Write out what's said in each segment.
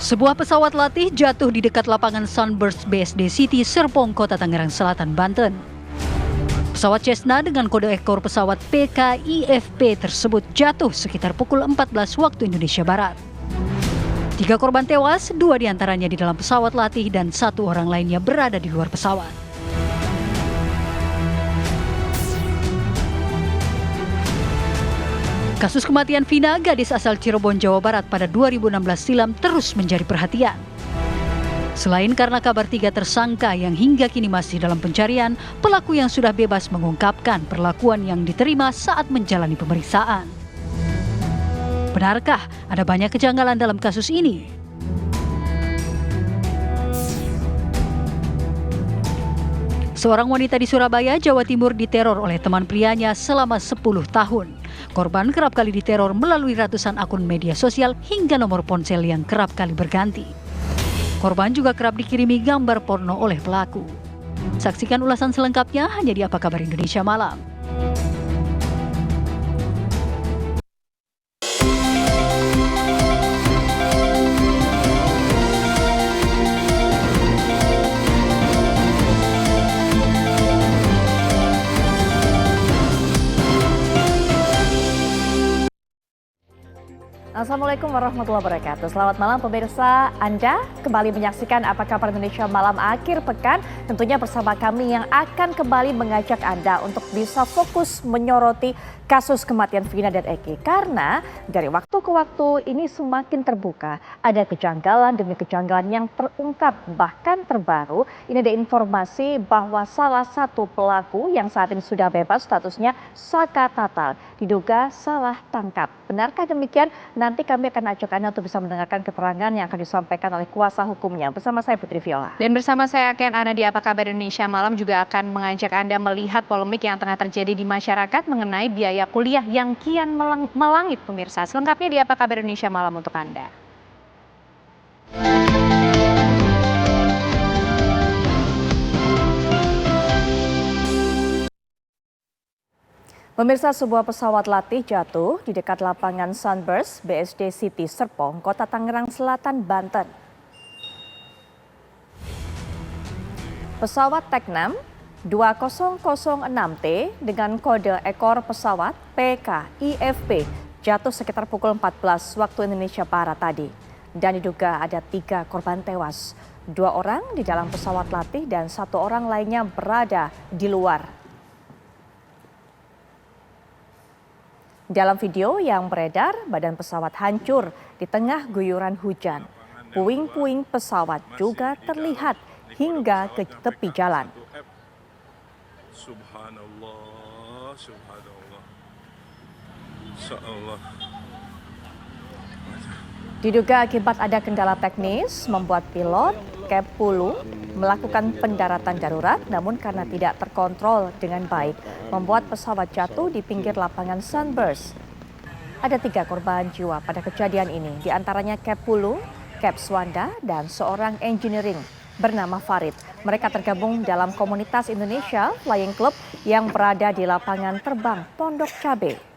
Sebuah pesawat latih jatuh di dekat lapangan Sunburst BSD City, Serpong, Kota Tangerang Selatan, Banten. Pesawat Cessna dengan kode ekor pesawat PKIFP tersebut jatuh sekitar pukul 14 waktu Indonesia Barat. 3 korban tewas, 2 diantaranya di dalam pesawat latih dan 1 orang lainnya berada di luar pesawat. Kasus kematian Vina, gadis asal Cirebon, Jawa Barat pada 2016 silam terus menjadi perhatian. Selain karena kabar 3 tersangka yang hingga kini masih dalam pencarian, pelaku yang sudah bebas mengungkapkan perlakuan yang diterima saat menjalani pemeriksaan. Benarkah ada banyak kejanggalan dalam kasus ini? Seorang wanita di Surabaya, Jawa Timur diteror oleh teman prianya selama 10 tahun. Korban kerap kali diteror melalui ratusan akun media sosial hingga nomor ponsel yang kerap kali berganti. Korban juga kerap dikirimi gambar porno oleh pelaku. Saksikan ulasan selengkapnya hanya di Apa Kabar Indonesia Malam. Assalamualaikum warahmatullahi wabarakatuh. Selamat malam pemirsa, Anda kembali menyaksikan Apa Kabar Indonesia Malam akhir pekan. Tentunya bersama kami yang akan kembali mengajak Anda untuk bisa fokus menyoroti kasus kematian Vina dan Eki. Karena dari waktu ke waktu ini semakin terbuka, ada kejanggalan demi kejanggalan yang terungkap. Bahkan terbaru, ini ada informasi bahwa salah satu pelaku yang saat ini sudah bebas statusnya Saka Tatal diduga salah tangkap. Benarkah demikian? Nanti kami akan ajak Anda untuk bisa mendengarkan keterangan yang akan disampaikan oleh kuasa hukumnya. Bersama saya Putri Viola. Dan bersama saya Ken Ana di Apa Kabar Indonesia Malam juga akan mengajak Anda melihat polemik yang tengah terjadi di masyarakat mengenai biaya kuliah yang kian melangit pemirsa. Selengkapnya di Apa Kabar Indonesia Malam untuk Anda. Pemirsa, sebuah pesawat latih jatuh di dekat lapangan Sunburst BSD City, Serpong, Kota Tangerang Selatan, Banten. Pesawat Teknam 2006T dengan kode ekor pesawat PKIFP jatuh sekitar pukul 14 waktu Indonesia Barat tadi. Dan diduga ada 3 korban tewas. 2 orang di dalam pesawat latih dan 1 orang lainnya berada di luar. Dalam video yang beredar, badan pesawat hancur di tengah guyuran hujan. Puing-puing pesawat juga terlihat hingga ke tepi jalan. Subhanallah, subhanallah. Diduga akibat ada kendala teknis membuat pilot Kepulu melakukan pendaratan darurat, namun karena tidak terkontrol dengan baik, membuat pesawat jatuh di pinggir lapangan Sunburst. Ada 3 korban jiwa pada kejadian ini, diantaranya Kepulu, Kepswanda, dan seorang engineering bernama Farid. Mereka tergabung dalam komunitas Indonesia Flying Club yang berada di lapangan terbang Pondok Cabe.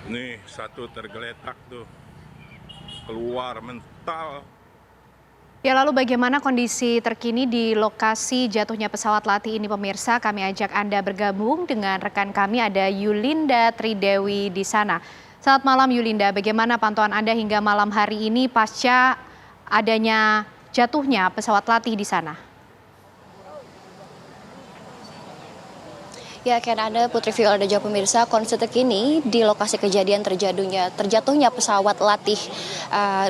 Nih, 1 tergeletak tuh, keluar mental. Ya, lalu bagaimana kondisi terkini di lokasi jatuhnya pesawat latih ini pemirsa? Kami ajak Anda bergabung dengan rekan kami, ada Yulinda Tridewi di sana. Selamat malam Yulinda, bagaimana pantauan Anda hingga malam hari ini pasca adanya jatuhnya pesawat latih di sana? Ya, Ken Ana, Putri Viola dan juga pemirsa, kondisi terkini di lokasi kejadian terjatuhnya pesawat latih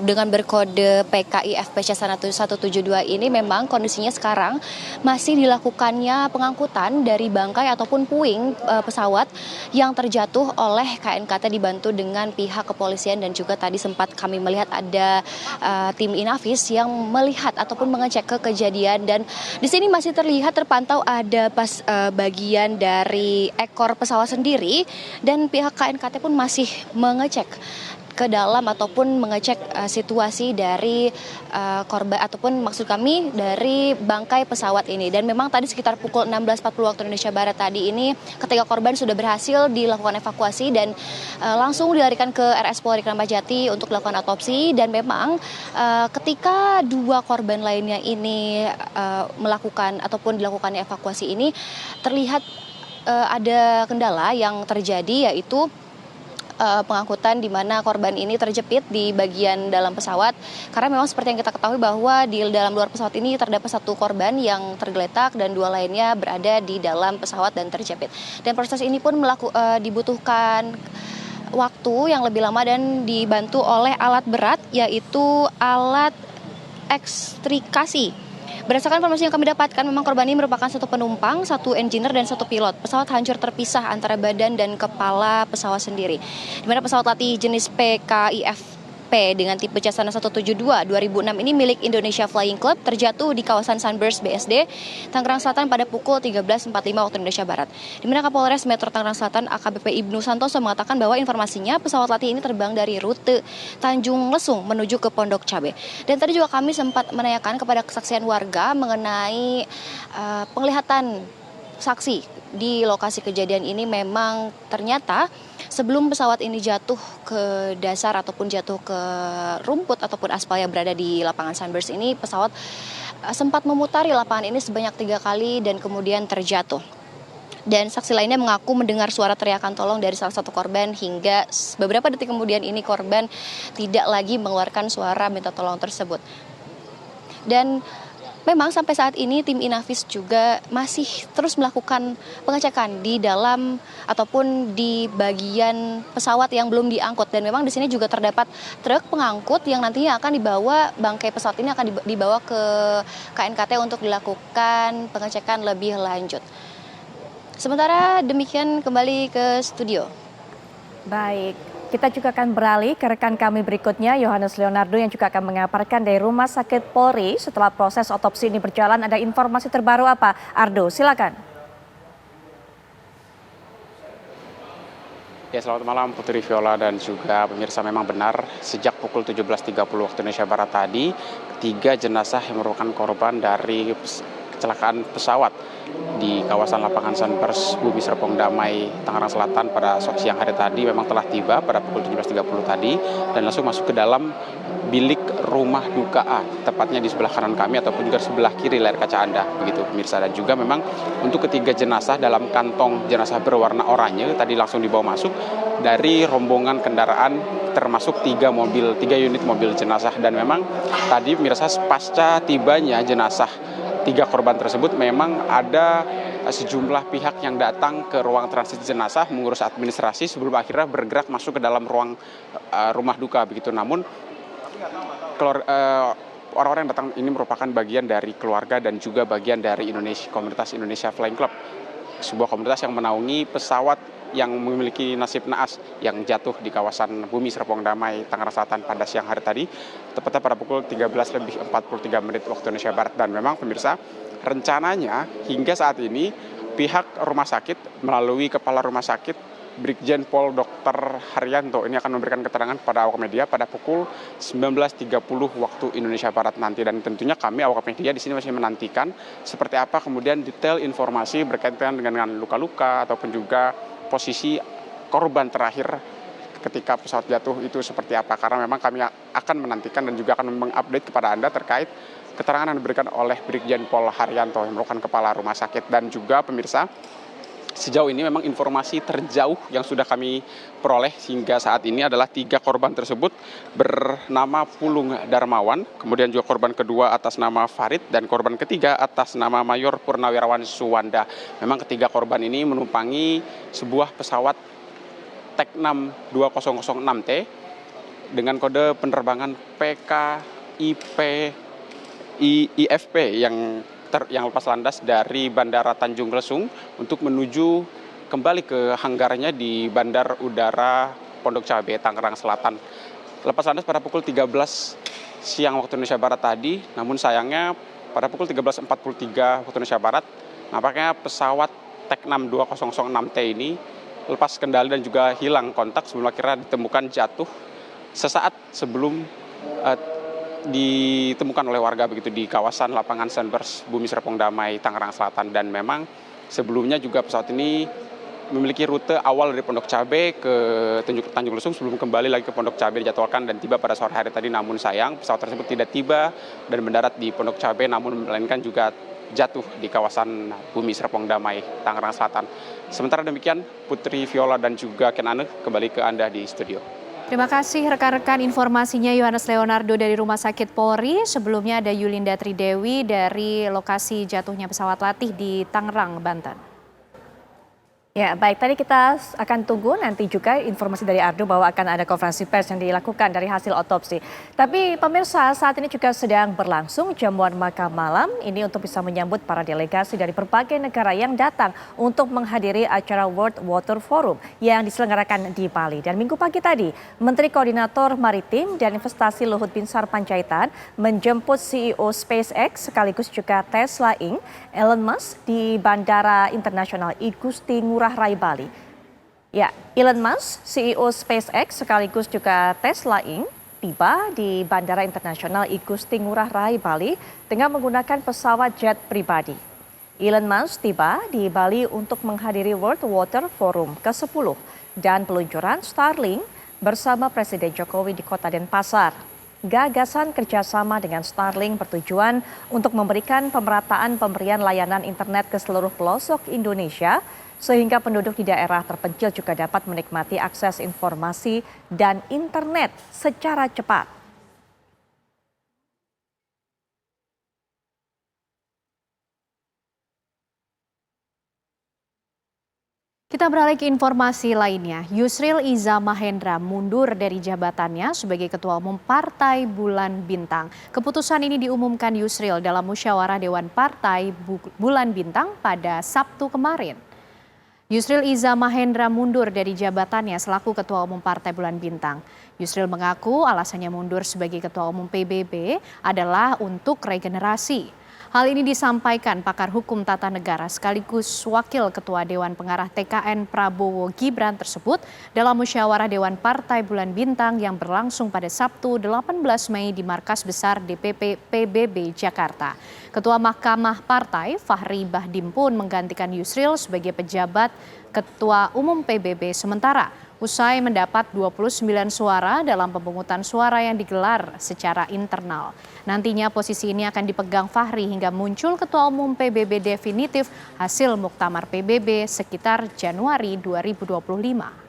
dengan berkode PKIFP Cessna 172 ini memang kondisinya sekarang masih dilakukannya pengangkutan dari bangkai ataupun puing pesawat yang terjatuh oleh KNKT dibantu dengan pihak kepolisian, dan juga tadi sempat kami melihat ada tim Inavis yang melihat ataupun mengecek ke kejadian, dan di sini masih terlihat terpantau ada bagian dari dari ekor pesawat sendiri, dan pihak KNKT pun masih mengecek ke dalam ataupun mengecek situasi dari korban ataupun maksud kami dari bangkai pesawat ini. Dan memang tadi sekitar pukul 16.40 waktu Indonesia Barat tadi ini ketiga korban sudah berhasil dilakukan evakuasi dan langsung dilarikan ke RS Polri Kramat Jati untuk dilakukan otopsi. Dan memang ketika dua korban lainnya ini melakukan ataupun dilakukannya evakuasi ini terlihat ada kendala yang terjadi, yaitu pengangkutan di mana korban ini terjepit di bagian dalam pesawat, karena memang seperti yang kita ketahui bahwa di dalam luar pesawat ini terdapat satu korban yang tergeletak dan dua lainnya berada di dalam pesawat dan terjepit. Dan proses ini pun dibutuhkan waktu yang lebih lama dan dibantu oleh alat berat, yaitu alat ekstrikasi. Berdasarkan informasi yang kami dapatkan, memang korban ini merupakan satu penumpang, satu engineer, dan satu pilot. Pesawat hancur terpisah antara badan dan kepala pesawat sendiri. Di mana pesawat latih jenis PKIFP dengan tipe Cessna 172 2006 ini milik Indonesia Flying Club terjatuh di kawasan Sunburst BSD, Tangerang Selatan pada pukul 13.45 waktu Indonesia Barat. Di mana Kapolres Metro Tangerang Selatan AKBP Ibnu Santoso mengatakan bahwa informasinya pesawat latih ini terbang dari rute Tanjung Lesung menuju ke Pondok Cabe. Dan tadi juga kami sempat menanyakan kepada kesaksian warga mengenai penglihatan saksi di lokasi kejadian ini. Memang ternyata sebelum pesawat ini jatuh ke dasar ataupun jatuh ke rumput ataupun aspal yang berada di lapangan Sunburst ini, pesawat sempat memutari lapangan ini sebanyak 3 kali dan kemudian terjatuh. Dan saksi lainnya mengaku mendengar suara teriakan tolong dari salah satu korban, hingga beberapa detik kemudian ini korban tidak lagi mengeluarkan suara minta tolong tersebut. Dan memang sampai saat ini tim Inavis juga masih terus melakukan pengecekan di dalam ataupun di bagian pesawat yang belum diangkut. Dan memang di sini juga terdapat truk pengangkut yang nantinya akan dibawa, bangkai pesawat ini akan dibawa ke KNKT untuk dilakukan pengecekan lebih lanjut. Sementara demikian, kembali ke studio. Baik, kita juga akan beralih ke rekan kami berikutnya, Yohanes Leonardo, yang juga akan mengabarkan dari Rumah Sakit Polri setelah proses otopsi ini berjalan. Ada informasi terbaru apa, Ardo? Silakan. Ya, selamat malam Putri Viola dan juga pemirsa. Memang benar, sejak pukul 17.30 waktu Indonesia Barat tadi, 3 jenazah yang merupakan korban dari kecelakaan pesawat di kawasan lapangan Sunburst Bumi Serpong Damai, Tangerang Selatan pada siang hari tadi memang telah tiba pada pukul 17.30 tadi dan langsung masuk ke dalam bilik rumah duka A, tepatnya di sebelah kanan kami ataupun juga sebelah kiri layar kaca Anda, begitu pemirsa. Dan juga memang untuk ketiga jenazah dalam kantong jenazah berwarna oranye tadi langsung dibawa masuk dari rombongan kendaraan, termasuk 3 unit mobil jenazah. Dan memang tadi pemirsa, pasca tibanya jenazah 3 korban tersebut, memang ada sejumlah pihak yang datang ke ruang transit jenazah mengurus administrasi sebelum akhirnya bergerak masuk ke dalam ruang rumah duka, begitu. Namun orang-orang yang datang ini merupakan bagian dari keluarga dan juga bagian dari komunitas Indonesia Flying Club, sebuah komunitas yang menaungi pesawat yang memiliki nasib naas yang jatuh di kawasan Bumi Serpong Damai, Tangerang Selatan pada siang hari tadi, tepatnya pada pukul 13.43 waktu Indonesia Barat. Dan memang pemirsa, rencananya hingga saat ini pihak rumah sakit melalui kepala rumah sakit Brigjen Pol Dr. Haryanto ini akan memberikan keterangan kepada awak media pada pukul 19.30 waktu Indonesia Barat nanti. Dan tentunya kami awak media di sini masih menantikan seperti apa kemudian detail informasi berkaitan dengan luka-luka ataupun juga posisi korban terakhir ketika pesawat jatuh itu seperti apa. Karena memang kami akan menantikan dan juga akan mengupdate kepada Anda terkait keterangan yang diberikan oleh Brigjen Pol Haryanto yang merupakan kepala rumah sakit. Dan juga pemirsa, sejauh ini memang informasi terjauh yang sudah kami peroleh hingga saat ini adalah 3 korban tersebut bernama Pulung Darmawan, kemudian juga korban kedua atas nama Farid, dan korban ketiga atas nama Mayor Purnawirawan Suwanda. Memang ketiga korban ini menumpangi sebuah pesawat TEK-6 2006T dengan kode penerbangan PKIFP yang lepas landas dari Bandara Tanjung Lesung untuk menuju kembali ke hanggarnya di Bandar Udara Pondok Cabe, Tangerang Selatan. Lepas landas pada pukul 13 siang waktu Indonesia Barat tadi, namun sayangnya pada pukul 13.43 waktu Indonesia Barat, nampaknya pesawat Teknam 2006T ini lepas kendali dan juga hilang kontak sebelum akhirnya ditemukan jatuh sesaat sebelum ditemukan oleh warga begitu di kawasan lapangan Sunburst Bumi Serpong Damai, Tangerang Selatan. Dan memang sebelumnya juga pesawat ini memiliki rute awal dari Pondok Cabe ke Tanjung Lesung sebelum kembali lagi ke Pondok Cabe dijadwalkan dan tiba pada sore hari tadi. Namun sayang pesawat tersebut tidak tiba dan mendarat di Pondok Cabe, namun melainkan juga jatuh di kawasan Bumi Serpong Damai, Tangerang Selatan. Sementara demikian, Putri Viola dan juga Ken Ane kembali ke Anda di studio. Terima kasih rekan-rekan informasinya Yohanes Leonardo dari Rumah Sakit Polri. Sebelumnya ada Yulinda Tridewi dari lokasi jatuhnya pesawat latih di Tangerang, Banten. Ya, baik. Tadi kita akan tunggu nanti juga informasi dari Ardo bahwa akan ada konferensi pers yang dilakukan dari hasil otopsi. Tapi pemirsa, saat ini juga sedang berlangsung jamuan makan malam ini untuk bisa menyambut para delegasi dari berbagai negara yang datang untuk menghadiri acara World Water Forum yang diselenggarakan di Bali. Dan minggu pagi tadi, Menteri Koordinator Maritim dan Investasi Luhut Binsar Panjaitan menjemput CEO SpaceX sekaligus juga Tesla Inc. Elon Musk di Bandara Internasional Igusti Ngurah Rai Bali. Ya, Elon Musk, CEO SpaceX sekaligus juga Tesla Inc. tiba di Bandara Internasional Igusti Ngurah Rai Bali dengan menggunakan pesawat jet pribadi. Elon Musk tiba di Bali untuk menghadiri World Water Forum ke-10 dan peluncuran Starlink bersama Presiden Jokowi di Kota Denpasar. Gagasan kerjasama dengan Starlink bertujuan untuk memberikan pemerataan pemberian layanan internet ke seluruh pelosok Indonesia sehingga penduduk di daerah terpencil juga dapat menikmati akses informasi dan internet secara cepat. Kita beralih ke informasi lainnya. Yusril Iza Mahendra mundur dari jabatannya sebagai Ketua Umum Partai Bulan Bintang. Keputusan ini diumumkan Yusril dalam musyawarah Dewan Partai Bulan Bintang pada Sabtu kemarin. Yusril Iza Mahendra mundur dari jabatannya selaku Ketua Umum Partai Bulan Bintang. Yusril mengaku alasannya mundur sebagai Ketua Umum PBB adalah untuk regenerasi. Hal ini disampaikan pakar hukum tata negara sekaligus Wakil Ketua Dewan Pengarah TKN Prabowo Gibran tersebut dalam musyawarah Dewan Partai Bulan Bintang yang berlangsung pada Sabtu 18 Mei di Markas Besar DPP PBB Jakarta. Ketua Mahkamah Partai Fahri Bahdim pun menggantikan Yusril sebagai pejabat Ketua Umum PBB sementara usai mendapat 29 suara dalam pemungutan suara yang digelar secara internal. Nantinya posisi ini akan dipegang Fahri hingga muncul Ketua Umum PBB definitif hasil Muktamar PBB sekitar Januari 2025.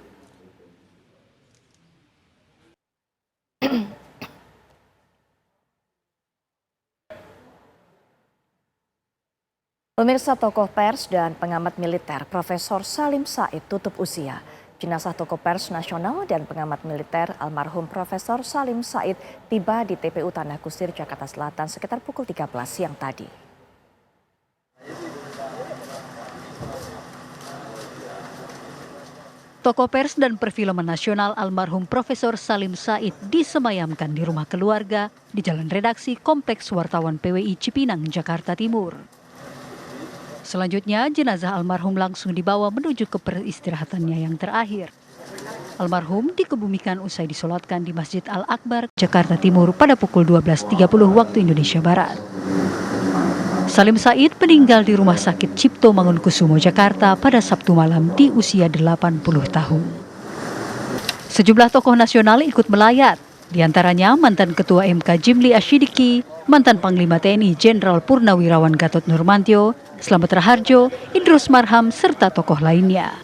Pemirsa, tokoh pers dan pengamat militer Profesor Salim Said tutup usia. Jenazah tokoh pers nasional dan pengamat militer almarhum Profesor Salim Said tiba di TPU Tanah Kusir, Jakarta Selatan sekitar pukul 13 siang tadi. Tokoh pers dan perfilman nasional almarhum Profesor Salim Said disemayamkan di rumah keluarga di Jalan Redaksi Kompleks Wartawan PWI Cipinang, Jakarta Timur. Selanjutnya, jenazah almarhum langsung dibawa menuju ke peristirahatannya yang terakhir. Almarhum dikebumikan usai disolatkan di Masjid Al-Akbar, Jakarta Timur pada pukul 12.30 waktu Indonesia Barat. Salim Said meninggal di Rumah Sakit Cipto Mangunkusumo, Jakarta pada Sabtu malam di usia 80 tahun. Sejumlah tokoh nasional ikut melayat, di antaranya mantan Ketua MK Jimli Asyidiki, mantan Panglima TNI Jenderal Purnawirawan Gatot Nurmantio, Slamet Raharjo, Idrus Marham, serta tokoh lainnya.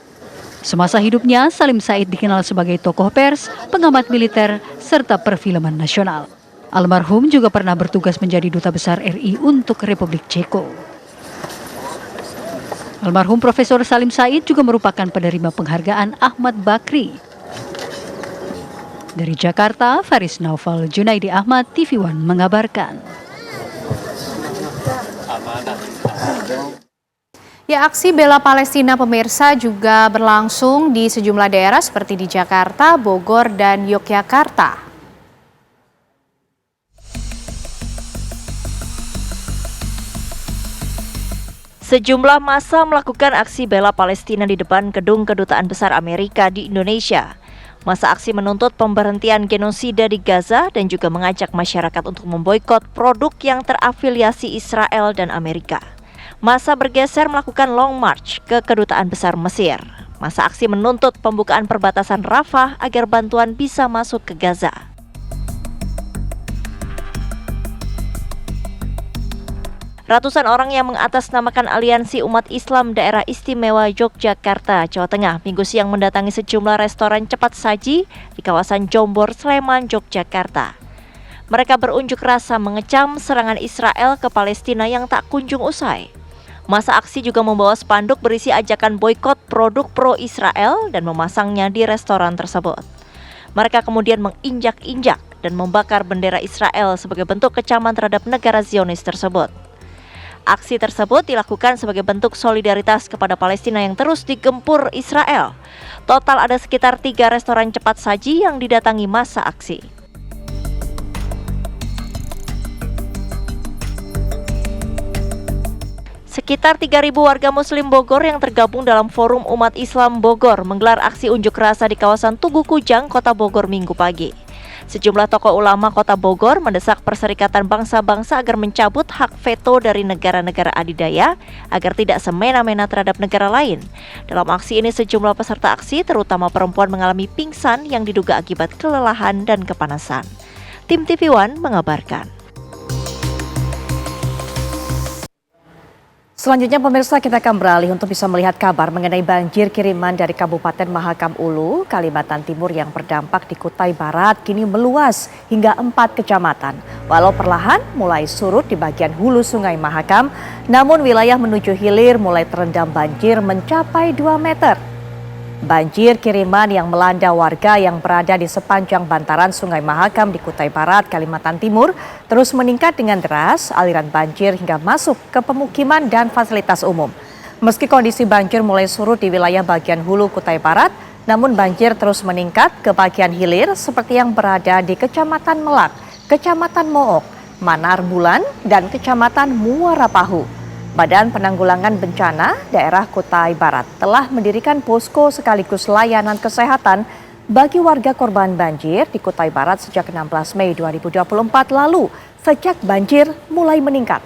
Semasa hidupnya, Salim Said dikenal sebagai tokoh pers, pengamat militer, serta perfilman nasional. Almarhum juga pernah bertugas menjadi Duta Besar RI untuk Republik Ceko. Almarhum Profesor Salim Said juga merupakan penerima penghargaan Ahmad Bakri. Dari Jakarta, Faris Naufal Junaidi Ahmad, TV One mengabarkan. Ya, aksi bela Palestina pemirsa juga berlangsung di sejumlah daerah seperti di Jakarta, Bogor, dan Yogyakarta. Sejumlah massa melakukan aksi bela Palestina di depan gedung Kedutaan Besar Amerika di Indonesia. Massa aksi menuntut pemberhentian genosida di Gaza dan juga mengajak masyarakat untuk memboikot produk yang terafiliasi Israel dan Amerika. Massa bergeser melakukan long march ke Kedutaan Besar Mesir. Massa aksi menuntut pembukaan perbatasan Rafah agar bantuan bisa masuk ke Gaza. Ratusan orang yang mengatasnamakan Aliansi Umat Islam Daerah Istimewa Yogyakarta, Jawa Tengah, Minggu siang mendatangi sejumlah restoran cepat saji di kawasan Jombor, Sleman, Yogyakarta. Mereka berunjuk rasa mengecam serangan Israel ke Palestina yang tak kunjung usai. Massa aksi juga membawa spanduk berisi ajakan boikot produk pro-Israel dan memasangnya di restoran tersebut. Mereka kemudian menginjak-injak dan membakar bendera Israel sebagai bentuk kecaman terhadap negara Zionis tersebut. Aksi tersebut dilakukan sebagai bentuk solidaritas kepada Palestina yang terus digempur Israel. Total ada sekitar 3 restoran cepat saji yang didatangi massa aksi. Sekitar 3.000 warga Muslim Bogor yang tergabung dalam Forum Umat Islam Bogor menggelar aksi unjuk rasa di kawasan Tugu Kujang, Kota Bogor Minggu pagi. Sejumlah tokoh ulama Kota Bogor mendesak Perserikatan Bangsa-Bangsa agar mencabut hak veto dari negara-negara adidaya agar tidak semena-mena terhadap negara lain. Dalam aksi ini sejumlah peserta aksi terutama perempuan mengalami pingsan yang diduga akibat kelelahan dan kepanasan. Tim TV One mengabarkan. Selanjutnya pemirsa, kita akan beralih untuk bisa melihat kabar mengenai banjir kiriman dari Kabupaten Mahakam Ulu, Kalimantan Timur yang berdampak di Kutai Barat kini meluas hingga 4 kecamatan. Walau perlahan mulai surut di bagian hulu Sungai Mahakam, namun wilayah menuju hilir mulai terendam banjir mencapai 2 meter. Banjir kiriman yang melanda warga yang berada di sepanjang bantaran Sungai Mahakam di Kutai Barat, Kalimantan Timur terus meningkat dengan deras, aliran banjir hingga masuk ke pemukiman dan fasilitas umum. Meski kondisi banjir mulai surut di wilayah bagian hulu Kutai Barat, namun banjir terus meningkat ke bagian hilir seperti yang berada di Kecamatan Melak, Kecamatan Mook, Manar Bulan, dan Kecamatan Muara Pahu. Badan Penanggulangan Bencana Daerah Kutai Barat telah mendirikan posko sekaligus layanan kesehatan bagi warga korban banjir di Kutai Barat sejak 16 Mei 2024 lalu, sejak banjir mulai meningkat.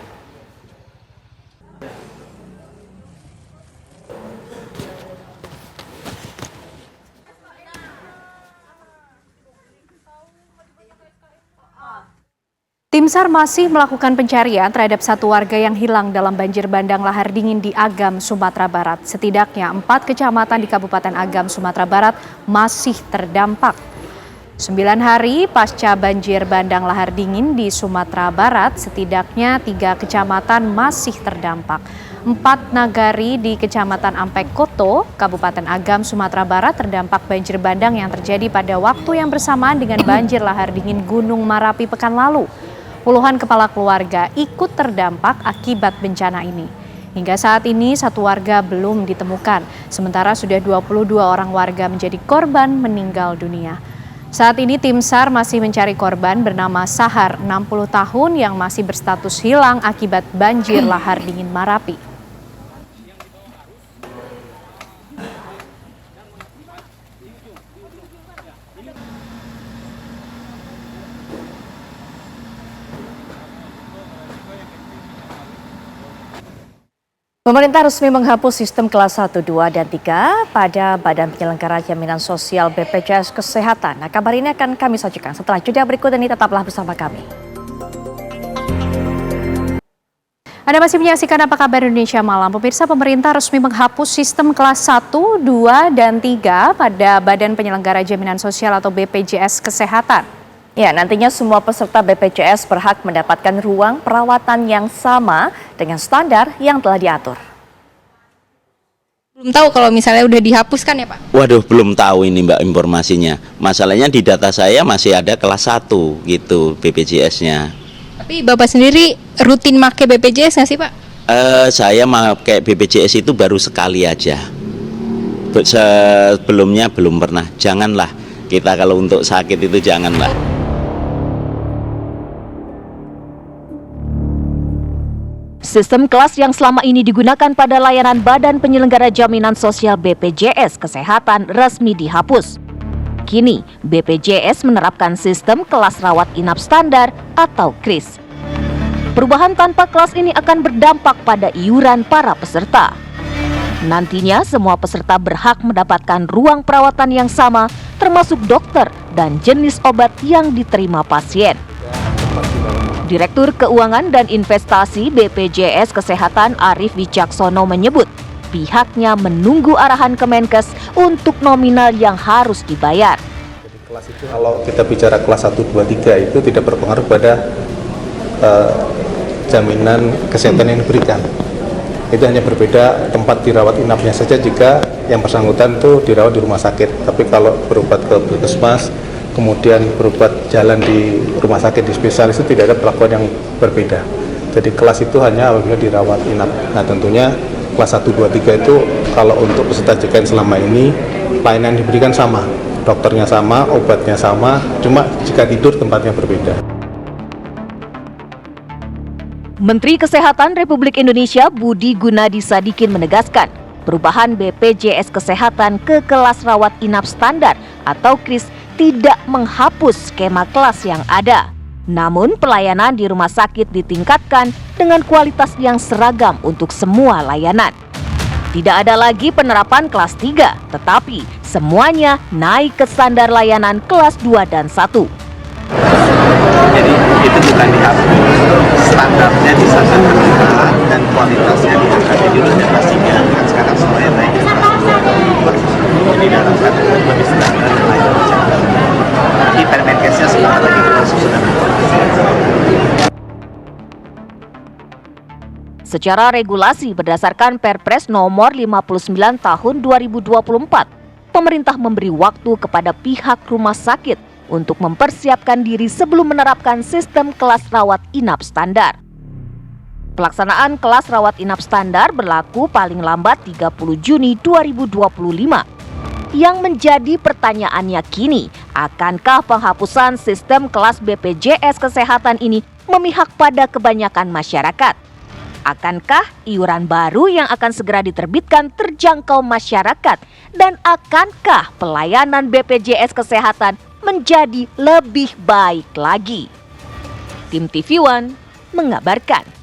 Tim SAR masih melakukan pencarian terhadap 1 warga yang hilang dalam banjir bandang lahar dingin di Agam, Sumatera Barat. Setidaknya 4 kecamatan di Kabupaten Agam, Sumatera Barat masih terdampak. 9 hari pasca banjir bandang lahar dingin di Sumatera Barat, setidaknya 3 kecamatan masih terdampak. 4 nagari di Kecamatan Ampek Koto, Kabupaten Agam, Sumatera Barat terdampak banjir bandang yang terjadi pada waktu yang bersamaan dengan banjir lahar dingin Gunung Marapi pekan lalu. Puluhan kepala keluarga ikut terdampak akibat bencana ini. Hingga saat ini 1 warga belum ditemukan, sementara sudah 22 orang warga menjadi korban meninggal dunia. Saat ini tim SAR masih mencari korban bernama Sahar, 60 tahun yang masih berstatus hilang akibat banjir lahar dingin Marapi. Pemerintah resmi menghapus sistem kelas 1, 2, dan 3 pada Badan Penyelenggara Jaminan Sosial BPJS Kesehatan. Nah, kabar ini akan kami sajikan setelah jeda berikut ini, tetaplah bersama kami. Anda masih menyaksikan Apa Kabar Indonesia Malam. Pemirsa, pemerintah resmi menghapus sistem kelas 1, 2, dan 3 pada Badan Penyelenggara Jaminan Sosial atau BPJS Kesehatan. Ya, nantinya semua peserta BPJS berhak mendapatkan ruang perawatan yang sama dengan standar yang telah diatur. Belum tahu kalau misalnya udah dihapuskan ya Pak? Waduh, belum tahu ini Mbak informasinya. Masalahnya di data saya masih ada kelas 1 gitu BPJS-nya. Tapi Bapak sendiri rutin make BPJS nggak sih Pak? Saya pakai BPJS itu baru sekali aja. Sebelumnya belum pernah. Janganlah, kita kalau untuk sakit itu janganlah. Sistem kelas yang selama ini digunakan pada layanan Badan Penyelenggara Jaminan Sosial BPJS Kesehatan resmi dihapus. Kini, BPJS menerapkan sistem kelas rawat inap standar atau KRIS. Perubahan tanpa kelas ini akan berdampak pada iuran para peserta. Nantinya, semua peserta berhak mendapatkan ruang perawatan yang sama, termasuk dokter dan jenis obat yang diterima pasien. Direktur Keuangan dan Investasi BPJS Kesehatan Arief Wicaksono menyebut, pihaknya menunggu arahan Kemenkes untuk nominal yang harus dibayar. Jadi kelas itu kalau kita bicara kelas 1, 2, 3 itu tidak berpengaruh pada jaminan kesehatan yang diberikan. Itu hanya berbeda tempat dirawat inapnya saja jika yang bersangkutan itu dirawat di rumah sakit. Tapi kalau berobat ke puskesmas, kemudian berobat jalan di rumah sakit di spesialis itu tidak ada perlakuan yang berbeda. Jadi kelas itu hanya apabila dirawat inap. Nah tentunya kelas 1, 2, 3 itu kalau untuk peserta JKN selama ini pelayanan yang diberikan sama, dokternya sama, obatnya sama, cuma jika tidur tempatnya berbeda. Menteri Kesehatan Republik Indonesia Budi Gunadi Sadikin menegaskan, perubahan BPJS Kesehatan ke kelas rawat inap standar atau KRIS tidak menghapus skema kelas yang ada. Namun pelayanan di rumah sakit ditingkatkan dengan kualitas yang seragam untuk semua layanan. Tidak ada lagi penerapan kelas 3, tetapi semuanya naik ke standar layanan kelas 2 dan 1. Jadi itu bukan dihapus, standarnya disamakan dan kualitasnya diangkat. Jadi sudah pastinya kan sekarang semuanya naik ke kelas 2. Jadi diharapkan lebih standar dan lain macam. Nanti Permenkesnya sebentar lagi kita sudah. Secara regulasi berdasarkan Perpres nomor 59 tahun 2024, pemerintah memberi waktu kepada pihak rumah sakit untuk mempersiapkan diri sebelum menerapkan sistem kelas rawat inap standar. Pelaksanaan kelas rawat inap standar berlaku paling lambat 30 Juni 2025. Yang menjadi pertanyaannya kini, akankah penghapusan sistem kelas BPJS Kesehatan ini memihak pada kebanyakan masyarakat? Akankah iuran baru yang akan segera diterbitkan terjangkau masyarakat? Dan akankah pelayanan BPJS Kesehatan menjadi lebih baik lagi? Tim TV One mengabarkan.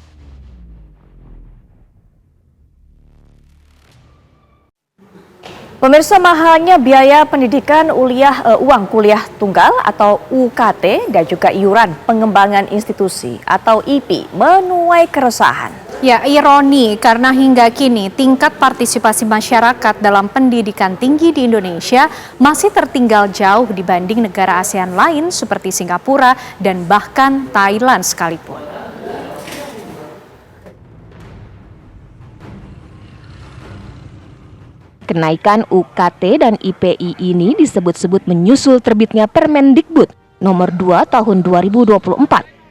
Pemirsa, mahalnya biaya pendidikan uang kuliah tunggal atau UKT dan juga iuran pengembangan institusi atau IP menuai keresahan. Ya, ironi karena hingga kini tingkat partisipasi masyarakat dalam pendidikan tinggi di Indonesia masih tertinggal jauh dibanding negara ASEAN lain seperti Singapura dan bahkan Thailand sekalipun. Kenaikan UKT dan IPI ini disebut-sebut menyusul terbitnya Permendikbud nomor 2 tahun 2024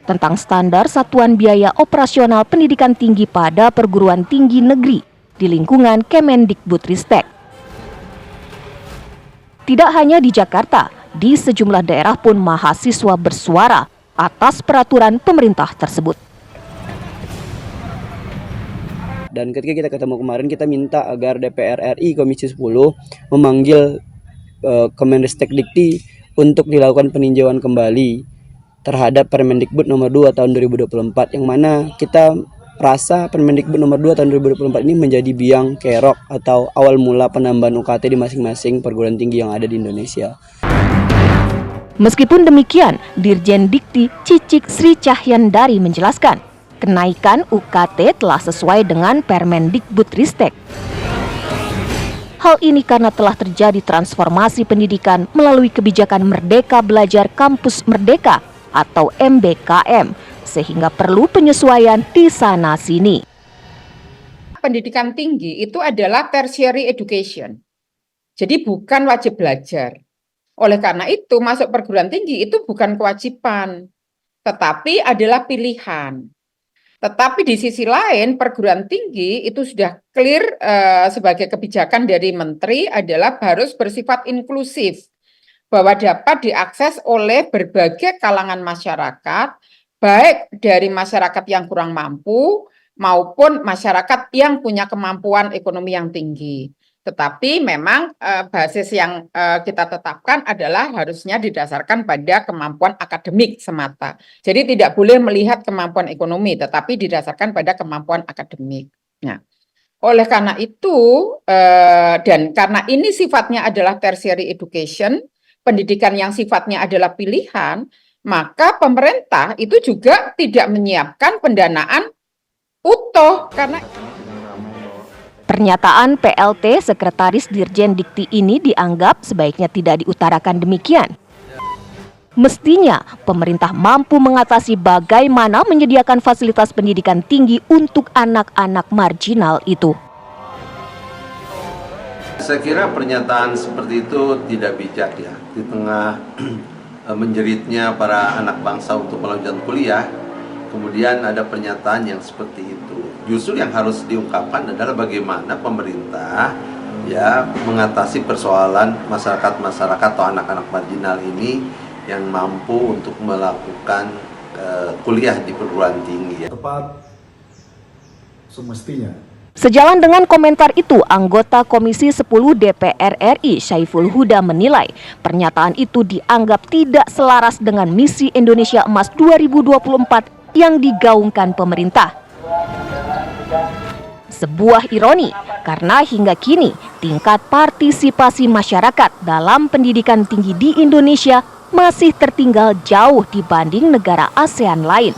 tentang standar satuan biaya operasional pendidikan tinggi pada perguruan tinggi negeri di lingkungan Kemendikbudristek. Tidak hanya di Jakarta, di sejumlah daerah pun mahasiswa bersuara atas peraturan pemerintah tersebut. Dan ketika kita ketemu kemarin, kita minta agar DPR RI Komisi 10 memanggil Kemendikbudristek untuk dilakukan peninjauan kembali terhadap Permendikbud nomor 2 tahun 2024, yang mana kita rasa Permendikbud nomor 2 tahun 2024 ini menjadi biang kerok atau awal mula penambahan UKT di masing-masing perguruan tinggi yang ada di Indonesia. Meskipun demikian, Dirjen Dikti Cicik Sri Cahyandari menjelaskan, kenaikan UKT telah sesuai dengan Permendikbudristek. Hal ini karena telah terjadi transformasi pendidikan melalui kebijakan Merdeka Belajar Kampus Merdeka atau MBKM, sehingga perlu penyesuaian di sana-sini. Pendidikan tinggi itu adalah tertiary education, jadi bukan wajib belajar. Oleh karena itu, masuk perguruan tinggi itu bukan kewajiban, tetapi adalah pilihan. Tetapi di sisi lain, perguruan tinggi itu sudah clear sebagai kebijakan dari Menteri adalah harus bersifat inklusif, bahwa dapat diakses oleh berbagai kalangan masyarakat, baik dari masyarakat yang kurang mampu, maupun masyarakat yang punya kemampuan ekonomi yang tinggi. Tetapi memang basis yang kita tetapkan adalah harusnya didasarkan pada kemampuan akademik semata. Jadi tidak boleh melihat kemampuan ekonomi, tetapi didasarkan pada kemampuan akademik. Nah, oleh karena itu, dan karena ini sifatnya adalah tertiary education, pendidikan yang sifatnya adalah pilihan, maka pemerintah itu juga tidak menyiapkan pendanaan utuh karena Pernyataan PLT Sekretaris Dirjen Dikti ini dianggap sebaiknya tidak diutarakan demikian. Mestinya pemerintah mampu mengatasi bagaimana menyediakan fasilitas pendidikan tinggi untuk anak-anak marginal itu. Saya kira pernyataan seperti itu tidak bijak ya. Di tengah menjeritnya para anak bangsa untuk melanjutkan kuliah, kemudian ada pernyataan yang seperti itu. Justru yang harus diungkapkan adalah bagaimana pemerintah ya mengatasi persoalan masyarakat atau anak-anak marginal ini yang mampu untuk melakukan kuliah di perguruan tinggi. Tepat semestinya. Sejalan dengan komentar itu, anggota Komisi 10 DPR RI Syaiful Huda menilai pernyataan itu dianggap tidak selaras dengan misi Indonesia Emas 2024 yang digaungkan pemerintah. Sebuah ironi karena hingga kini tingkat partisipasi masyarakat dalam pendidikan tinggi di Indonesia masih tertinggal jauh dibanding negara ASEAN lain,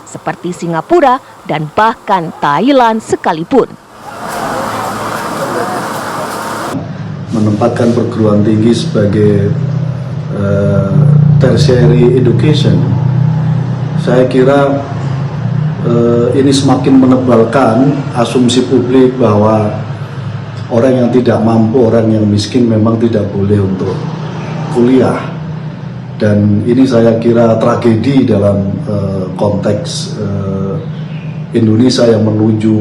seperti Singapura dan bahkan Thailand sekalipun. Menempatkan perguruan tinggi sebagai tertiary education, saya kira ini semakin menebalkan asumsi publik bahwa orang yang tidak mampu, orang yang miskin memang tidak boleh untuk kuliah. Dan ini saya kira tragedi dalam konteks Indonesia yang menuju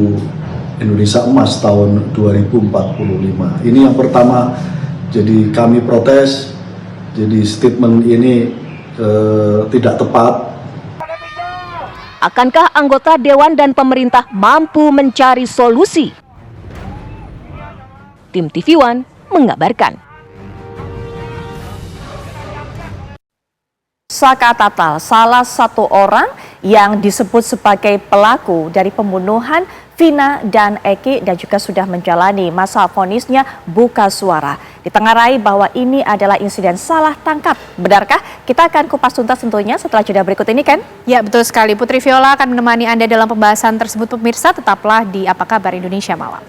Indonesia Emas tahun 2045. Ini yang pertama, jadi kami protes, jadi statement ini tidak tepat. Akankah anggota Dewan dan pemerintah mampu mencari solusi? Tim TV One mengabarkan. Saka Tatal, salah satu orang yang disebut sebagai pelaku dari pembunuhan Vina dan Eki dan juga sudah menjalani masa vonisnya buka suara. Ditengarai bahwa ini adalah insiden salah tangkap. Benarkah? Kita akan kupas tuntas tentunya setelah jeda berikut ini, kan? Ya, betul sekali. Putri Viola akan menemani Anda dalam pembahasan tersebut, pemirsa. Tetaplah di Apa Kabar Indonesia Malam.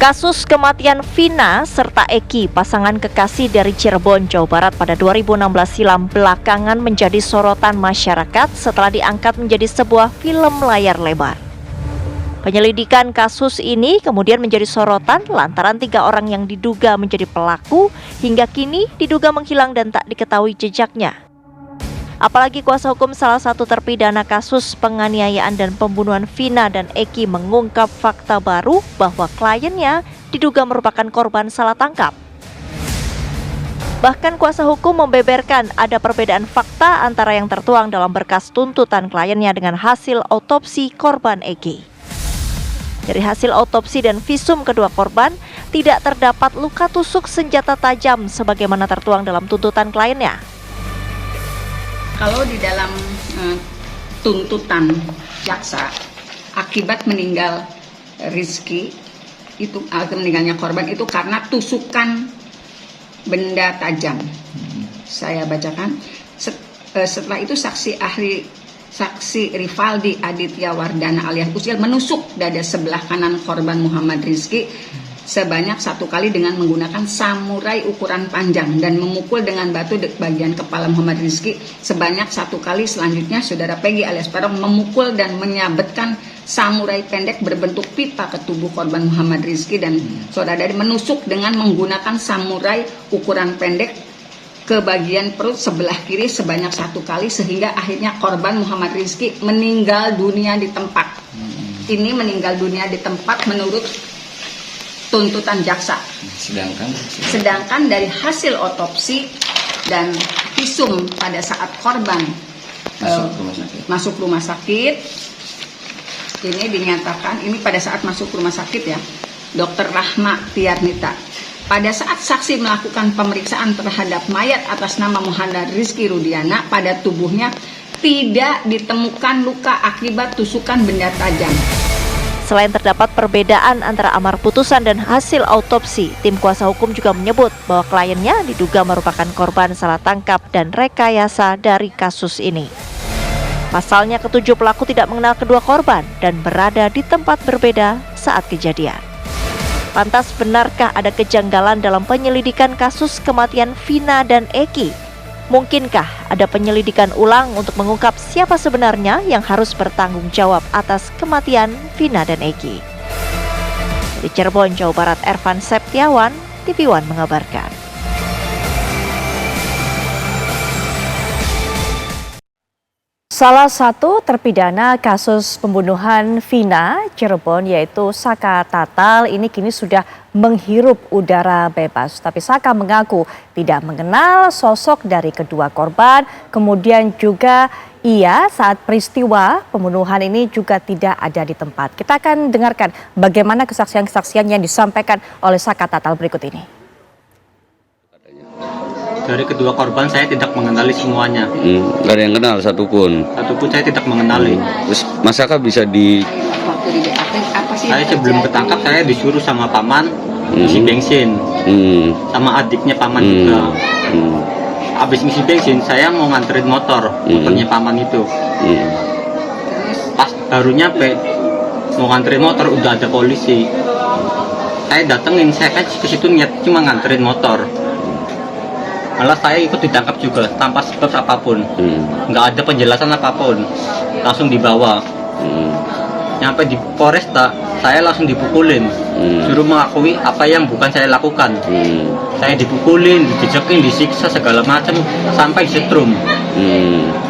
Kasus kematian Vina serta Eki, pasangan kekasih dari Cirebon, Jawa Barat pada 2016 silam belakangan menjadi sorotan masyarakat setelah diangkat menjadi sebuah film layar lebar. Penyelidikan kasus ini kemudian menjadi sorotan lantaran 3 orang yang diduga menjadi pelaku hingga kini diduga menghilang dan tak diketahui jejaknya. Apalagi kuasa hukum salah satu terpidana kasus penganiayaan dan pembunuhan Vina dan Eki mengungkap fakta baru bahwa kliennya diduga merupakan korban salah tangkap. Bahkan kuasa hukum membeberkan ada perbedaan fakta antara yang tertuang dalam berkas tuntutan kliennya dengan hasil otopsi korban Eki. Dari hasil otopsi dan visum kedua korban, tidak terdapat luka tusuk senjata tajam sebagaimana tertuang dalam tuntutan kliennya. Kalau di dalam tuntutan jaksa akibat meninggal Rizky itu meninggalnya korban itu karena tusukan benda tajam. Saya bacakan. Setelah itu saksi Rivaldi Aditya Wardana alias Usil menusuk dada sebelah kanan korban Muhammad Rizky sebanyak 1 kali dengan menggunakan samurai ukuran panjang dan memukul dengan batu di bagian kepala Muhammad Rizky sebanyak 1 kali. Selanjutnya saudara Peggy alias Parong memukul dan menyabetkan samurai pendek berbentuk pita ke tubuh korban Muhammad Rizky dan saudara dari menusuk dengan menggunakan samurai ukuran pendek ke bagian perut sebelah kiri sebanyak 1 kali sehingga akhirnya korban Muhammad Rizky meninggal dunia di tempat. Ini meninggal dunia di tempat menurut tuntutan jaksa. Sedangkan dari hasil otopsi dan visum pada saat korban masuk rumah sakit, ini dinyatakan, ini pada saat masuk rumah sakit ya, Dr. Rahma Tiarnita. Pada saat saksi melakukan pemeriksaan terhadap mayat atas nama Muhammad Rizky Rudiana, pada tubuhnya tidak ditemukan luka akibat tusukan benda tajam. Selain terdapat perbedaan antara amar putusan dan hasil autopsi, tim kuasa hukum juga menyebut bahwa kliennya diduga merupakan korban salah tangkap dan rekayasa dari kasus ini. Pasalnya, ketujuh pelaku tidak mengenal kedua korban dan berada di tempat berbeda saat kejadian. Lantas, benarkah ada kejanggalan dalam penyelidikan kasus kematian Vina dan Eki? Mungkinkah ada penyelidikan ulang untuk mengungkap siapa sebenarnya yang harus bertanggung jawab atas kematian Vina dan Eki? Dari Cirebon, Jawa Barat, Ervan Septiawan, TV One mengabarkan. Salah satu terpidana kasus pembunuhan Vina Cirebon yaitu Saka Tatal ini kini sudah menghirup udara bebas. Tapi Saka mengaku tidak mengenal sosok dari kedua korban. Kemudian juga ia saat peristiwa pembunuhan ini juga tidak ada di tempat. Kita akan dengarkan bagaimana kesaksian-kesaksian yang disampaikan oleh Saka Tatal berikut ini. Dari kedua korban saya tidak mengenali semuanya. Gak ada yang kenal satupun. Satupun saya tidak mengenali. Terus Masaka bisa di... Saya sebelum ketangkap saya disuruh sama paman isi bensin. Sama adiknya paman juga. Habis ngisi bensin saya mau nganterin motornya paman itu. Pas baru nyampe mau nganterin motor udah ada polisi. Saya datengin, saya kan ke situ niat cuma nganterin motor. Malah saya ikut ditangkap juga tanpa sebab apapun, nggak ada penjelasan apapun, langsung dibawa. Nyampe di Polresta, saya langsung dipukulin, suruh mengakui apa yang bukan saya lakukan. Saya dipukulin, dijejekin, disiksa segala macam sampai setrum.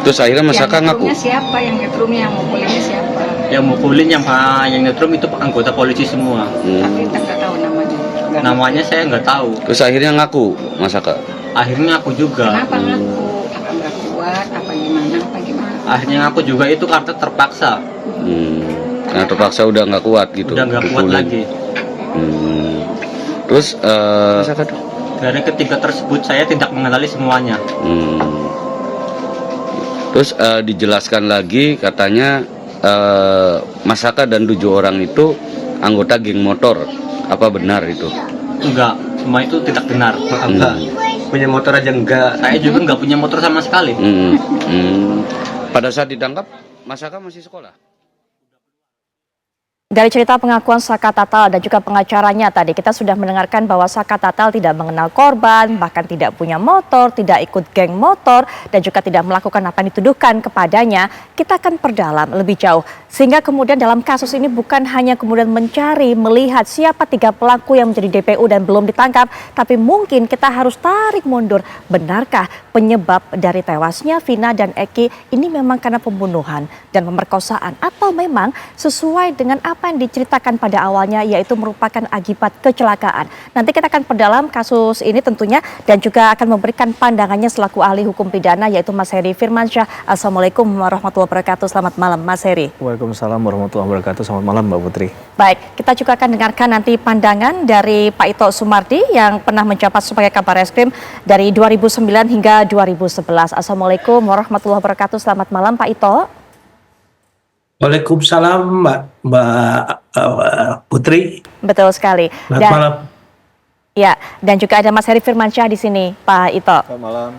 Terus akhirnya Masaka ngaku. Siapa yang ngetrumnya, yang mukulinnya siapa? Yang mukulin, yang ngetrum itu anggota polisi semua. Tapi kita nggak tahu namanya. Namanya saya nggak tahu. Terus akhirnya ngaku Masaka. Akhirnya aku juga. Kenapa ngaku? Apa nggak kuat? Apa gimana? Akhirnya aku juga itu karena terpaksa. Karena terpaksa udah nggak kuat gitu. Udah nggak kuat lagi. Terus dari ketiga tersebut saya tidak mengenali semuanya. Terus dijelaskan lagi katanya Masaka dan 7 orang itu anggota geng motor. Apa benar itu? Enggak, semua itu tidak benar. Punya motor aja enggak. Saya juga enggak punya motor sama sekali. Pada saat ditangkap, Masaka masih sekolah? Dari cerita pengakuan Saka Tatal dan juga pengacaranya tadi, kita sudah mendengarkan bahwa Saka Tatal tidak mengenal korban, bahkan tidak punya motor, tidak ikut geng motor, dan juga tidak melakukan apa yang dituduhkan kepadanya. Kita akan perdalam lebih jauh. Sehingga kemudian dalam kasus ini bukan hanya kemudian mencari, melihat siapa 3 pelaku yang menjadi DPO dan belum ditangkap, tapi mungkin kita harus tarik mundur. Benarkah penyebab dari tewasnya Vina dan Eki ini memang karena pembunuhan dan pemerkosaan, atau memang sesuai dengan apa yang diceritakan pada awalnya, yaitu merupakan akibat kecelakaan. Nanti kita akan perdalam kasus ini tentunya dan juga akan memberikan pandangannya selaku ahli hukum pidana, yaitu Mas Heri Firmansyah. Assalamualaikum warahmatullahi wabarakatuh. Selamat malam Mas Heri. Waalaikumsalam warahmatullahi wabarakatuh. Selamat malam Mbak Putri. Baik, kita juga akan dengarkan nanti pandangan dari Pak Ito Sumardi yang pernah menjabat sebagai Kabarreskrim dari 2009 hingga 2011. Assalamualaikum warahmatullahi wabarakatuh. Selamat malam Pak Ito. Waalaikumsalam Mbak Putri. Betul sekali. Selamat malam. Ya, dan juga ada Mas Heri Firmansyah di sini, Pak Ito. Selamat malam,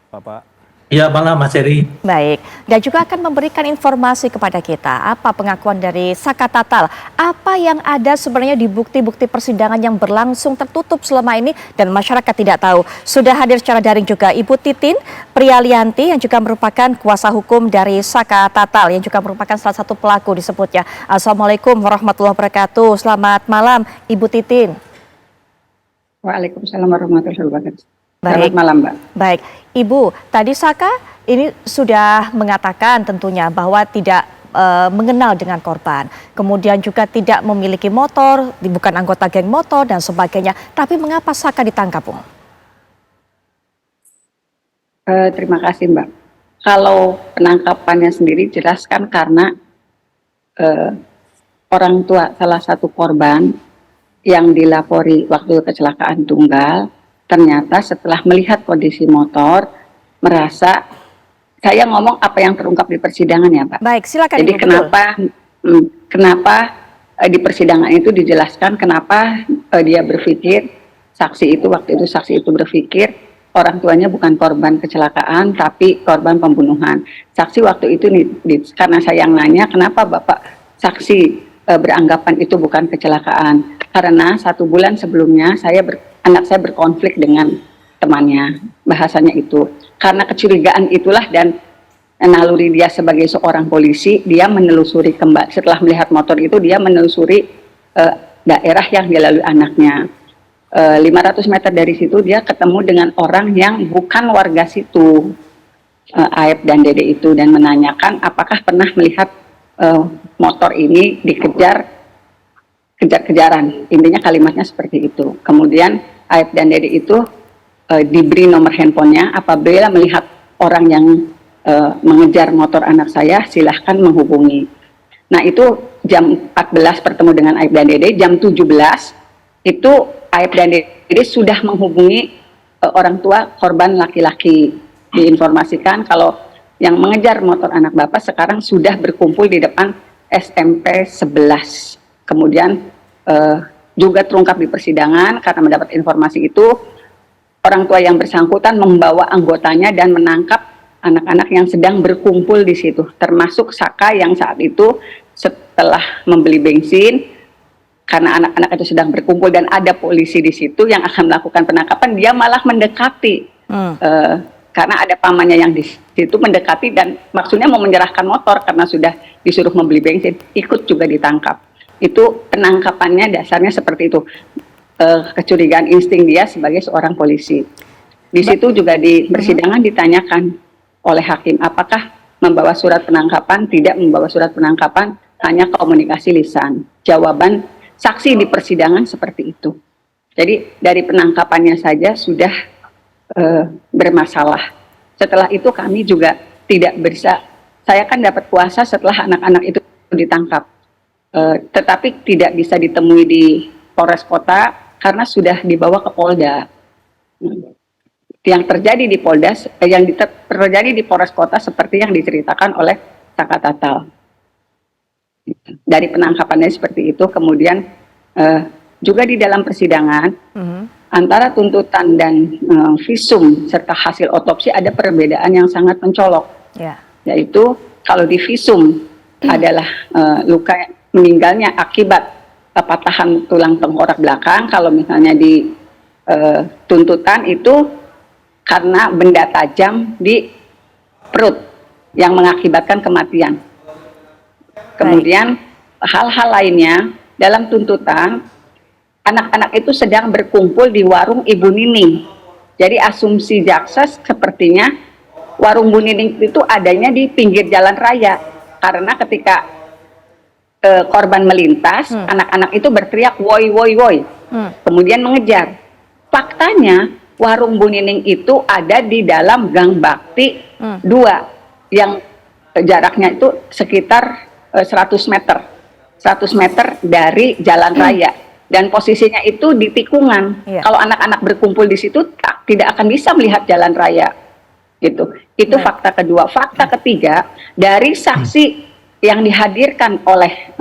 Bapak. Ya, malam Mas Eri. Baik, dan juga akan memberikan informasi kepada kita apa pengakuan dari Saka Tatal, apa yang ada sebenarnya di bukti-bukti persidangan yang berlangsung tertutup selama ini dan masyarakat tidak tahu. Sudah hadir secara daring juga Ibu Titin Prialianti yang juga merupakan kuasa hukum dari Saka Tatal yang juga merupakan salah satu pelaku disebutnya. Assalamualaikum warahmatullahi wabarakatuh. Selamat malam Ibu Titin. Waalaikumsalam warahmatullahi wabarakatuh. Baik. Selamat malam, Mbak. Baik, Ibu, tadi Saka ini sudah mengatakan tentunya bahwa tidak mengenal dengan korban, kemudian juga tidak memiliki motor, bukan anggota geng motor dan sebagainya. Tapi mengapa Saka ditangkap, Bu? Terima kasih, Mbak. Kalau penangkapannya sendiri jelaskan karena orang tua salah satu korban yang dilapori waktu kecelakaan tunggal, ternyata setelah melihat kondisi motor, merasa, saya ngomong apa yang terungkap di persidangan ya Pak. Baik, silakan. Jadi kenapa di persidangan itu dijelaskan kenapa dia berpikir, waktu itu saksi itu berpikir, orang tuanya bukan korban kecelakaan, tapi korban pembunuhan. Saksi waktu itu, karena saya yang nanya, kenapa Bapak saksi beranggapan itu bukan kecelakaan? Karena 1 bulan sebelumnya anak saya berkonflik dengan temannya, bahasanya itu. Karena kecurigaan itulah dan naluri dia sebagai seorang polisi, dia menelusuri kembali. Setelah melihat motor itu, dia menelusuri daerah yang dilalui anaknya. 500 meter dari situ dia ketemu dengan orang yang bukan warga situ, Aep dan Dede itu, dan menanyakan apakah pernah melihat motor ini kejar-kejaran. Intinya kalimatnya seperti itu. Kemudian Aep dan Dede itu diberi nomor handphonenya, apabila melihat orang yang mengejar motor anak saya, silahkan menghubungi. Nah itu jam 14 bertemu dengan Aep dan Dede, jam 17 itu Aep dan Dede sudah menghubungi orang tua korban laki-laki. Diinformasikan kalau yang mengejar motor anak Bapak sekarang sudah berkumpul di depan SMP 11. Kemudian juga terungkap di persidangan karena mendapat informasi itu, orang tua yang bersangkutan membawa anggotanya dan menangkap anak-anak yang sedang berkumpul di situ, termasuk Saka yang saat itu setelah membeli bensin, karena anak-anak itu sedang berkumpul dan ada polisi di situ yang akan melakukan penangkapan, dia malah mendekati, karena ada pamannya yang di situ mendekati dan maksudnya mau menyerahkan motor karena sudah disuruh membeli bensin, ikut juga ditangkap. Itu penangkapannya dasarnya seperti itu, kecurigaan insting dia sebagai seorang polisi. Di situ juga di persidangan ditanyakan oleh hakim apakah membawa surat penangkapan, tidak membawa surat penangkapan, hanya komunikasi lisan. Jawaban saksi di persidangan seperti itu. Jadi dari penangkapannya saja sudah bermasalah. Setelah itu kami juga tidak bisa, saya kan dapat kuasa setelah anak-anak itu ditangkap. Tetapi tidak bisa ditemui di Polres Kota karena sudah dibawa ke Polda. Yang terjadi di Polda, terjadi di Polres Kota seperti yang diceritakan oleh Saka Tatal. Dari penangkapannya seperti itu, kemudian juga di dalam persidangan antara tuntutan dan visum serta hasil otopsi ada perbedaan yang sangat mencolok. Yaitu kalau di visum adalah luka meninggalnya akibat patahan tulang tengkorak belakang, kalau misalnya di tuntutan itu karena benda tajam di perut yang mengakibatkan kematian. Kemudian hal-hal lainnya dalam tuntutan, anak-anak itu sedang berkumpul di warung Ibu Nining. Jadi asumsi jaksa sepertinya warung Bu Nining itu adanya di pinggir jalan raya, karena ketika korban melintas, anak-anak itu berteriak woi woi woi, kemudian mengejar. Faktanya warung Bu Nining itu ada di dalam Gang Bakti 2 yang jaraknya itu sekitar 100 meter dari jalan raya, dan posisinya itu di tikungan. Kalau anak-anak berkumpul di situ tidak akan bisa melihat jalan raya gitu. Itu fakta kedua. Fakta ketiga, dari saksi yang dihadirkan oleh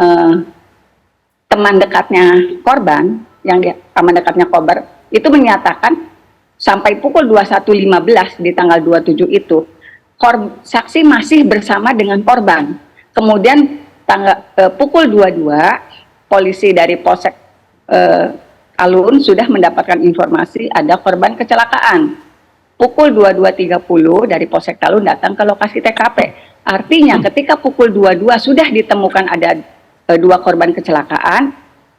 teman dekatnya korban, teman dekatnya korban itu menyatakan sampai pukul 21.15 di tanggal 27 itu saksi masih bersama dengan korban. Kemudian pukul 22 polisi dari Polsek Alun sudah mendapatkan informasi ada korban kecelakaan. Pukul 22.30 dari Polsek Talun datang ke lokasi TKP. Artinya ketika pukul 22 sudah ditemukan ada 2 korban kecelakaan,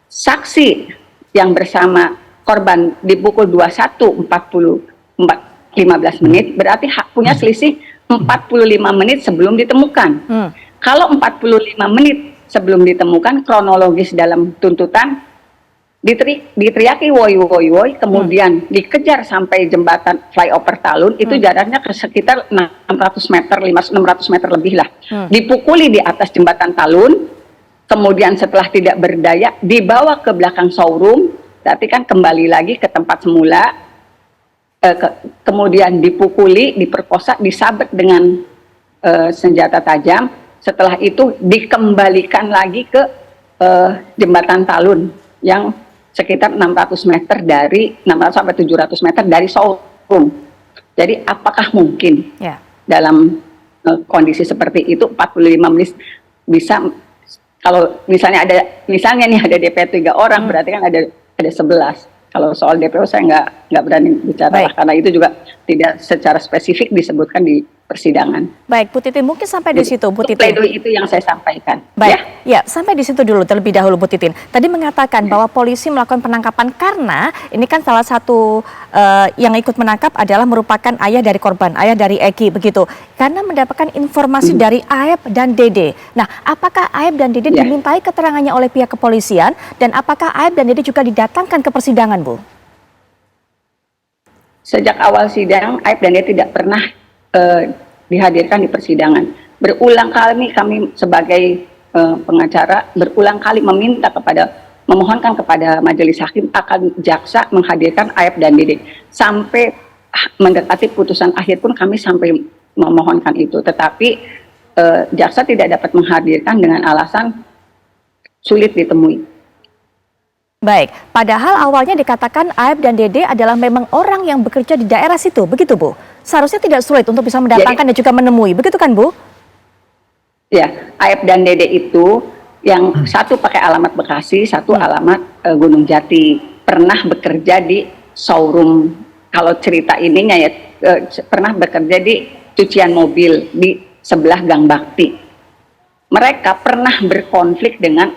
saksi yang bersama korban di pukul 21.15 menit berarti punya selisih 45 menit sebelum ditemukan. Kalau 45 menit sebelum ditemukan, kronologis dalam tuntutan diteriaki woi woi woi, kemudian dikejar sampai jembatan flyover Talun, itu jaraknya ke sekitar 600 meter lebih lah. Dipukuli di atas jembatan Talun, kemudian setelah tidak berdaya dibawa ke belakang showroom, berarti kan kembali lagi ke tempat semula. Kemudian dipukuli, diperkosa, disabet dengan senjata tajam. Setelah itu dikembalikan lagi ke jembatan Talun yang sekitar 600 sampai 700 meter dari showroom. Jadi apakah mungkin dalam kondisi seperti itu 45 menit bisa, kalau misalnya nih ada DP 3 orang, berarti kan ada 11. Kalau soal DPO saya nggak berani bicara lah, karena itu juga tidak secara spesifik disebutkan di persidangan. Baik, Bu Titin, mungkin sampai di situ, Bu Titin. Pledoi itu yang saya sampaikan. Baik, ya sampai di situ dulu terlebih dahulu, Bu Titin. Tadi mengatakan bahwa polisi melakukan penangkapan karena ini kan salah satu yang ikut menangkap adalah merupakan ayah dari korban, ayah dari Eki, begitu. Karena mendapatkan informasi dari Aep dan Dede. Nah, apakah Aep dan Dede dimintai keterangannya oleh pihak kepolisian, dan apakah Aep dan Dede juga didatangkan ke persidangan, Bu? Sejak awal sidang, Aep dan Dede tidak pernah dihadirkan di persidangan. Berulang kali kami sebagai pengacara berulang kali memohonkan kepada majelis hakim akan jaksa menghadirkan Aep dan Dede. Sampai mendekati putusan akhir pun kami sampai memohonkan itu. Tetapi jaksa tidak dapat menghadirkan dengan alasan sulit ditemui. Baik, padahal awalnya dikatakan Aep dan Dede adalah memang orang yang bekerja di daerah situ, begitu Bu? Seharusnya tidak sulit untuk bisa mendatangkan dan juga menemui, begitu kan Bu? Ya, Aep dan Dede itu yang satu pakai alamat Bekasi, satu alamat Gunung Jati. Pernah bekerja di showroom, kalau cerita ininya ya, pernah bekerja di cucian mobil di sebelah Gang Bakti. Mereka pernah berkonflik dengan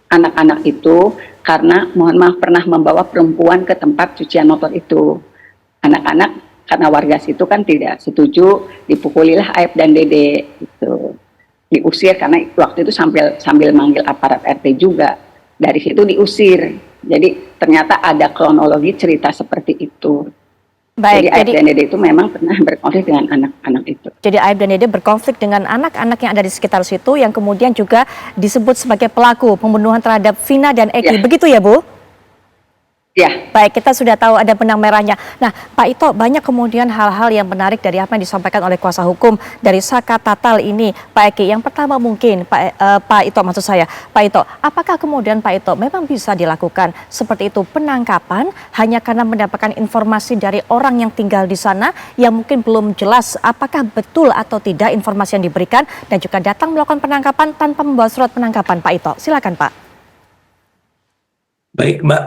anak-anak itu karena mohon maaf pernah membawa perempuan ke tempat cucian motor itu. Anak-anak karena warga situ kan tidak setuju, dipukulilah Aep dan Dede itu. Diusir karena waktu itu sambil manggil aparat RT juga. Dari situ diusir. Jadi ternyata ada kronologi cerita seperti itu. Baik, jadi Aep dan Dede itu memang pernah berkonflik dengan anak-anak itu. Jadi Aep dan Dede berkonflik dengan anak-anak yang ada di sekitar situ yang kemudian juga disebut sebagai pelaku pembunuhan terhadap Vina dan Eki. Begitu ya Bu? Ya. Baik, kita sudah tahu ada benang merahnya. Nah, Pak Ito, banyak kemudian hal-hal yang menarik dari apa yang disampaikan oleh kuasa hukum dari Saka Tatal ini, Pak Eki. Yang pertama mungkin, Pak Ito maksud saya, Pak Ito, apakah kemudian Pak Ito memang bisa dilakukan seperti itu penangkapan hanya karena mendapatkan informasi dari orang yang tinggal di sana yang mungkin belum jelas apakah betul atau tidak informasi yang diberikan dan juga datang melakukan penangkapan tanpa membawa surat penangkapan, Pak Ito? Silakan, Pak. Baik, Mbak.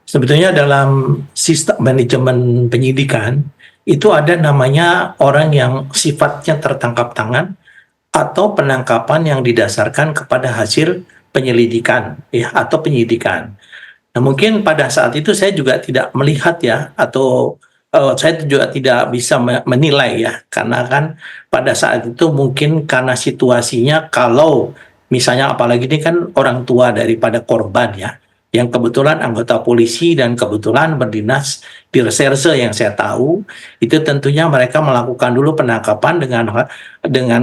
Sebetulnya dalam sistem manajemen penyidikan itu ada namanya orang yang sifatnya tertangkap tangan atau penangkapan yang didasarkan kepada hasil penyelidikan ya atau penyidikan. Nah, mungkin pada saat itu saya juga tidak melihat ya atau saya juga tidak bisa menilai ya, karena kan pada saat itu mungkin karena situasinya, kalau misalnya apalagi ini kan orang tua daripada korban ya, yang kebetulan anggota polisi dan kebetulan berdinas di reserse yang saya tahu, itu tentunya mereka melakukan dulu penangkapan dengan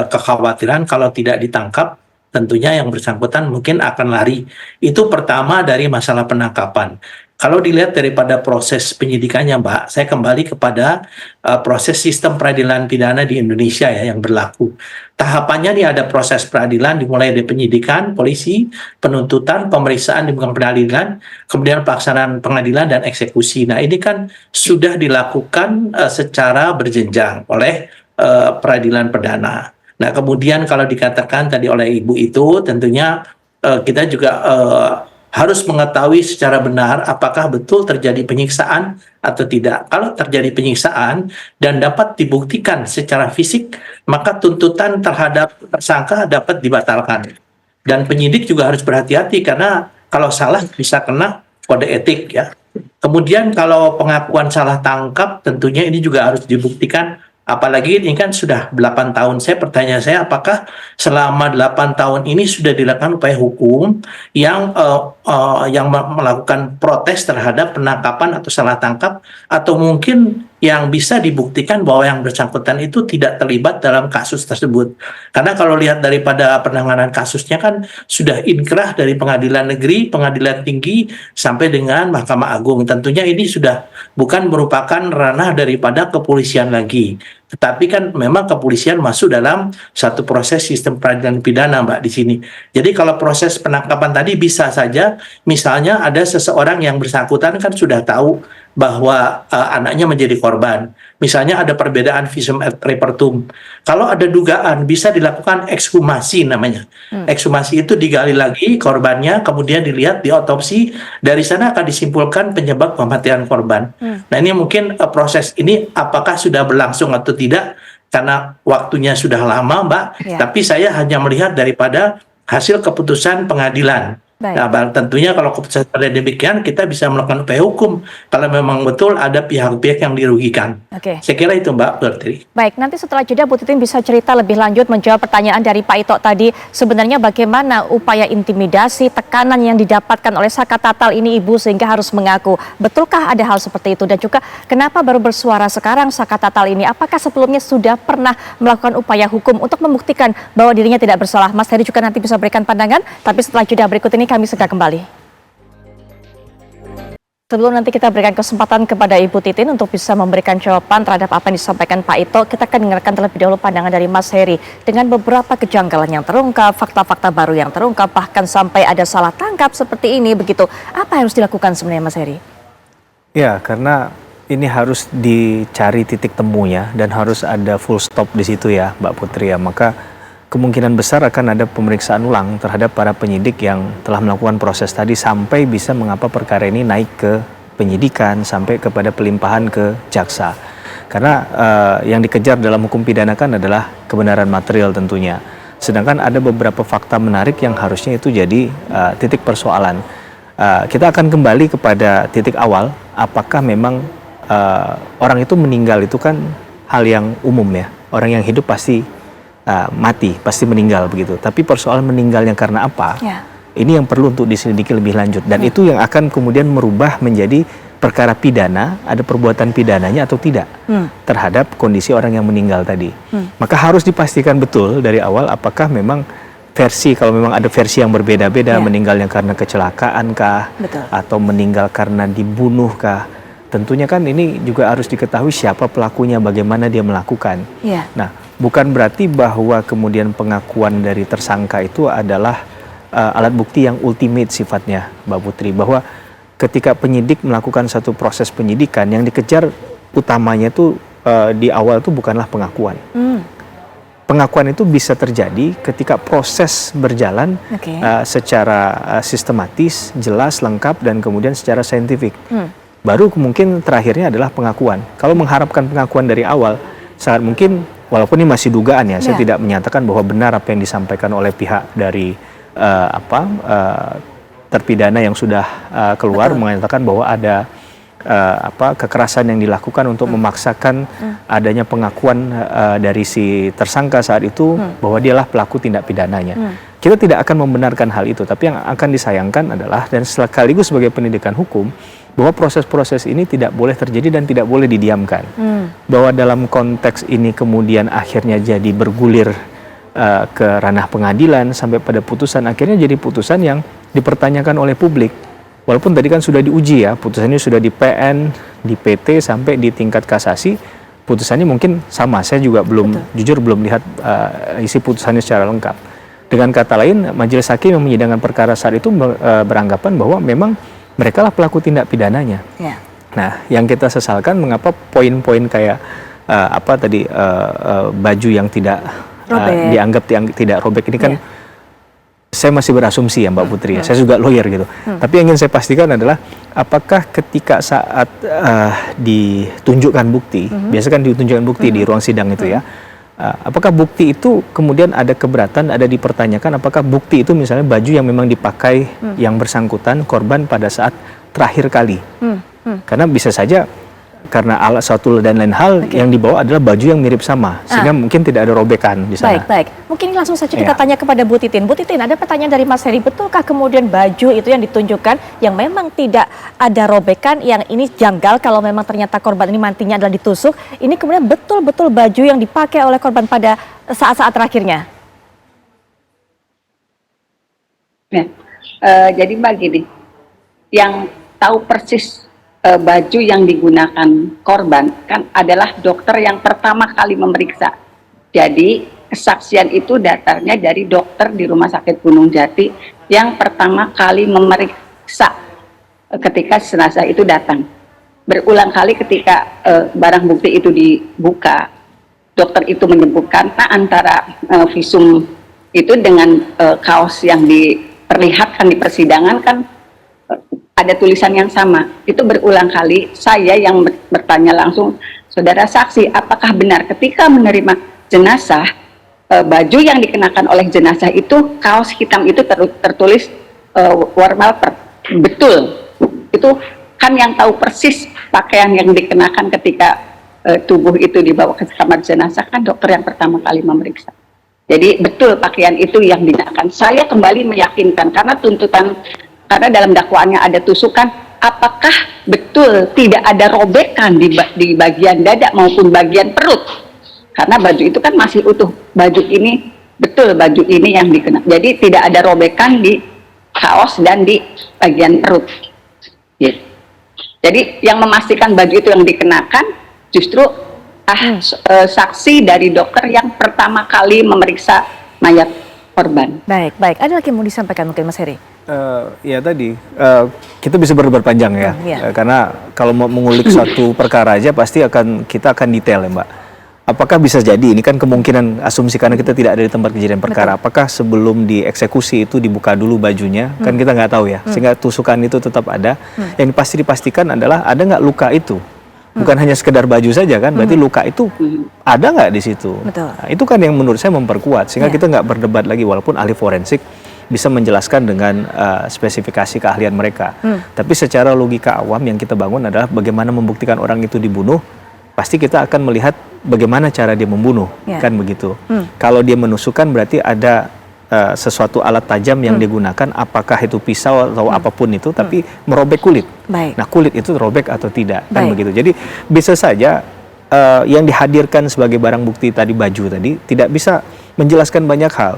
kekhawatiran kalau tidak ditangkap tentunya yang bersangkutan mungkin akan lari. Itu pertama dari masalah penangkapan. Kalau dilihat daripada proses penyidikannya, Mbak, saya kembali kepada proses sistem peradilan pidana di Indonesia ya yang berlaku. Tahapannya nih ada proses peradilan dimulai dari penyidikan, polisi, penuntutan, pemeriksaan di muka pengadilan, kemudian pelaksanaan pengadilan dan eksekusi. Nah, ini kan sudah dilakukan secara berjenjang oleh peradilan perdana. Nah, kemudian kalau dikatakan tadi oleh Ibu itu tentunya kita juga harus mengetahui secara benar apakah betul terjadi penyiksaan atau tidak. Kalau terjadi penyiksaan dan dapat dibuktikan secara fisik, maka tuntutan terhadap tersangka dapat dibatalkan. Dan penyidik juga harus berhati-hati karena kalau salah bisa kena kode etik ya. Kemudian kalau pengakuan salah tangkap tentunya ini juga harus dibuktikan. Apalagi ini kan sudah 8 tahun. Pertanyaan saya apakah selama 8 tahun ini sudah dilakukan upaya hukum yang melakukan protes terhadap penangkapan atau salah tangkap, atau mungkin yang bisa dibuktikan bahwa yang bersangkutan itu tidak terlibat dalam kasus tersebut. Karena kalau lihat daripada penanganan kasusnya kan sudah inkrah dari pengadilan negeri, pengadilan tinggi, sampai dengan Mahkamah Agung. Tentunya ini sudah bukan merupakan ranah daripada kepolisian lagi. Tetapi kan memang kepolisian masuk dalam satu proses sistem peradilan pidana, Mbak, di sini. Jadi kalau proses penangkapan tadi bisa saja, misalnya ada seseorang yang bersangkutan kan sudah tahu bahwa anaknya menjadi korban. Misalnya ada perbedaan visum et repertum. Kalau ada dugaan bisa dilakukan ekshumasi namanya. Ekshumasi itu digali lagi korbannya, kemudian dilihat di otopsi, dari sana akan disimpulkan penyebab kematian korban. Nah, ini mungkin proses ini apakah sudah berlangsung atau tidak karena waktunya sudah lama, Mbak. Tapi saya hanya melihat daripada hasil keputusan pengadilan. Nah, tentunya kalau keputusan pada demikian kita bisa melakukan upaya hukum kalau memang betul ada pihak-pihak yang dirugikan. Saya kira itu, Mbak Putri. Baik, nanti setelah jeda Bu Titin bisa cerita lebih lanjut menjawab pertanyaan dari Pak Ito tadi. Sebenarnya bagaimana upaya intimidasi, tekanan yang didapatkan oleh Saka Tatal ini Ibu sehingga harus mengaku. Betulkah ada hal seperti itu? Dan juga kenapa baru bersuara sekarang Saka Tatal ini? Apakah sebelumnya sudah pernah melakukan upaya hukum untuk membuktikan bahwa dirinya tidak bersalah? Mas Heri juga nanti bisa berikan pandangan, tapi setelah jeda berikut ini kami segera kembali. Sebelum nanti kita berikan kesempatan kepada Ibu Titin untuk bisa memberikan jawaban terhadap apa yang disampaikan Pak Ito, kita akan dengarkan terlebih dahulu pandangan dari Mas Heri dengan beberapa kejanggalan yang terungkap, fakta-fakta baru yang terungkap, bahkan sampai ada salah tangkap seperti ini begitu. Apa yang harus dilakukan sebenarnya Mas Heri? Ya, karena ini harus dicari titik temunya dan harus ada full stop di situ ya, Mbak Putri ya. Maka kemungkinan besar akan ada pemeriksaan ulang terhadap para penyidik yang telah melakukan proses tadi sampai bisa mengapa perkara ini naik ke penyidikan sampai kepada pelimpahan ke jaksa. Karena yang dikejar dalam hukum pidana kan adalah kebenaran material tentunya. Sedangkan ada beberapa fakta menarik yang harusnya itu jadi titik persoalan. Kita akan kembali kepada titik awal, apakah memang orang itu meninggal itu kan hal yang umum ya. Orang yang hidup pasti mati, pasti meninggal begitu. Tapi persoalan meninggalnya karena apa? Ini yang perlu untuk diselidiki lebih lanjut. Dan itu yang akan kemudian merubah menjadi perkara pidana, ada perbuatan pidananya atau tidak terhadap kondisi orang yang meninggal tadi. Maka harus dipastikan betul dari awal apakah memang versi, kalau memang ada versi yang berbeda-beda, meninggalnya karena kecelakaan kah, atau meninggal karena dibunuh kah. Tentunya kan ini juga harus diketahui siapa pelakunya, bagaimana dia melakukan. Nah, bukan berarti bahwa kemudian pengakuan dari tersangka itu adalah alat bukti yang ultimate sifatnya, Mbak Putri. Bahwa ketika penyidik melakukan satu proses penyidikan, yang dikejar utamanya itu di awal itu bukanlah pengakuan. Pengakuan itu bisa terjadi ketika proses berjalan secara sistematis, jelas, lengkap, dan kemudian secara saintifik. Baru mungkin terakhirnya adalah pengakuan. Kalau mengharapkan pengakuan dari awal, sangat mungkin, walaupun ini masih dugaan ya, saya tidak menyatakan bahwa benar apa yang disampaikan oleh pihak dari terpidana yang sudah keluar mengatakan bahwa ada kekerasan yang dilakukan untuk memaksakan adanya pengakuan dari si tersangka saat itu bahwa dialah pelaku tindak pidananya. Kita tidak akan membenarkan hal itu, tapi yang akan disayangkan adalah, dan sekaligus sebagai pendidikan hukum, bahwa proses-proses ini tidak boleh terjadi dan tidak boleh didiamkan. Bahwa dalam konteks ini kemudian akhirnya jadi bergulir ke ranah pengadilan sampai pada putusan, akhirnya jadi putusan yang dipertanyakan oleh publik. walaupun tadi kan sudah diuji ya, putusannya sudah di PN, di PT sampai di tingkat kasasi, putusannya mungkin sama. Saya juga jujur belum lihat isi putusannya secara lengkap. Dengan kata lain, majelis hakim yang menyidangkan perkara saat itu beranggapan bahwa memang mereka lah pelaku tindak pidananya. Nah, yang kita sesalkan mengapa poin-poin kayak baju yang tidak dianggap tidak robek ini kan, saya masih berasumsi ya Mbak Putri ya, saya juga lawyer gitu. Tapi yang ingin saya pastikan adalah apakah ketika saat ditunjukkan bukti, biasa kan ditunjukkan bukti di ruang sidang itu ya, apakah bukti itu kemudian ada keberatan, ada dipertanyakan apakah bukti itu misalnya baju yang memang dipakai yang bersangkutan korban pada saat terakhir kali. Karena bisa saja karena alat satu dan lain hal yang dibawa adalah baju yang mirip sama, sehingga mungkin tidak ada robekan di sana. Baik. Mungkin langsung saja kita tanya kepada Bu Titin. Bu Titin, ada pertanyaan dari Mas Heri, betulkah kemudian baju itu yang ditunjukkan yang memang tidak ada robekan, yang ini janggal kalau memang ternyata korban ini mantinya adalah ditusuk, ini kemudian betul-betul baju yang dipakai oleh korban pada saat-saat terakhirnya? Jadi Mbak gini, yang tahu persis baju yang digunakan korban kan adalah dokter yang pertama kali memeriksa. Jadi kesaksian itu datangnya dari dokter di Rumah Sakit Gunung Jati yang pertama kali memeriksa ketika jenazah itu datang. Berulang kali ketika barang bukti itu dibuka, dokter itu menyebutkan antara visum itu dengan kaos yang diperlihatkan di persidangan kan ada tulisan yang sama. Itu berulang kali saya yang bertanya langsung, saudara saksi, apakah benar ketika menerima jenazah, baju yang dikenakan oleh jenazah itu, kaos hitam itu tertulis war malper? Betul. Itu kan yang tahu persis pakaian yang dikenakan ketika tubuh itu dibawa ke kamar jenazah kan dokter yang pertama kali memeriksa. Jadi betul pakaian itu yang digunakan. Saya kembali meyakinkan karena dalam dakwaannya ada tusukan, apakah betul tidak ada robekan di bagian dada maupun bagian perut? Karena baju itu kan masih utuh. Baju ini, betul baju ini yang dikenakan. Jadi tidak ada robekan di kaos dan di bagian perut. Jadi yang memastikan baju itu yang dikenakan justru saksi dari dokter yang pertama kali memeriksa mayat korban. Baik. Ada lagi yang mau disampaikan mungkin Mas Heri? Ya tadi kita bisa berdebat panjang ya, karena kalau mau mengulik suatu perkara aja pasti kita akan detail ya Mbak. Apakah bisa jadi ini kan kemungkinan asumsi karena kita tidak ada di tempat kejadian perkara. Apakah sebelum dieksekusi itu dibuka dulu bajunya? Kan kita nggak tahu ya, sehingga tusukan itu tetap ada. Yang pasti dipastikan adalah ada nggak luka itu. Bukan hanya sekedar baju saja kan, berarti luka itu ada nggak di situ. Nah, itu kan yang menurut saya memperkuat, sehingga kita nggak berdebat lagi walaupun ahli forensik bisa menjelaskan dengan spesifikasi keahlian mereka. Tapi secara logika awam yang kita bangun adalah bagaimana membuktikan orang itu dibunuh, pasti kita akan melihat bagaimana cara dia membunuh, kan begitu. Kalau dia menusukkan berarti ada sesuatu alat tajam yang digunakan, apakah itu pisau atau apapun itu, tapi merobek kulit. Nah kulit itu robek atau tidak, kan begitu. Jadi bisa saja yang dihadirkan sebagai barang bukti tadi baju tadi tidak bisa menjelaskan banyak hal,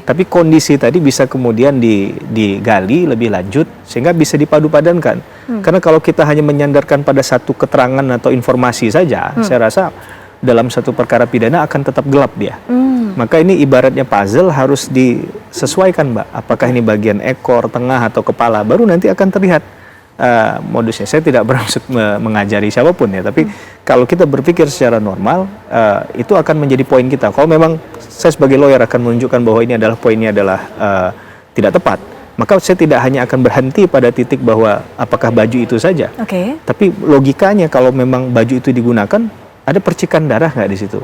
tapi kondisi tadi bisa kemudian digali lebih lanjut sehingga bisa dipadu-padankan. Karena kalau kita hanya menyandarkan pada satu keterangan atau informasi saja, saya rasa dalam satu perkara pidana akan tetap gelap dia. Maka ini ibaratnya puzzle harus disesuaikan Mbak, apakah ini bagian ekor, tengah atau kepala, baru nanti akan terlihat modusnya. Saya tidak bermaksud mengajari siapapun ya, tapi kalau kita berpikir secara normal, itu akan menjadi poin kita. Kalau memang saya sebagai lawyer akan menunjukkan bahwa ini adalah poinnya adalah tidak tepat, maka saya tidak hanya akan berhenti pada titik bahwa apakah baju itu saja, tapi logikanya kalau memang baju itu digunakan, ada percikan darah nggak di situ?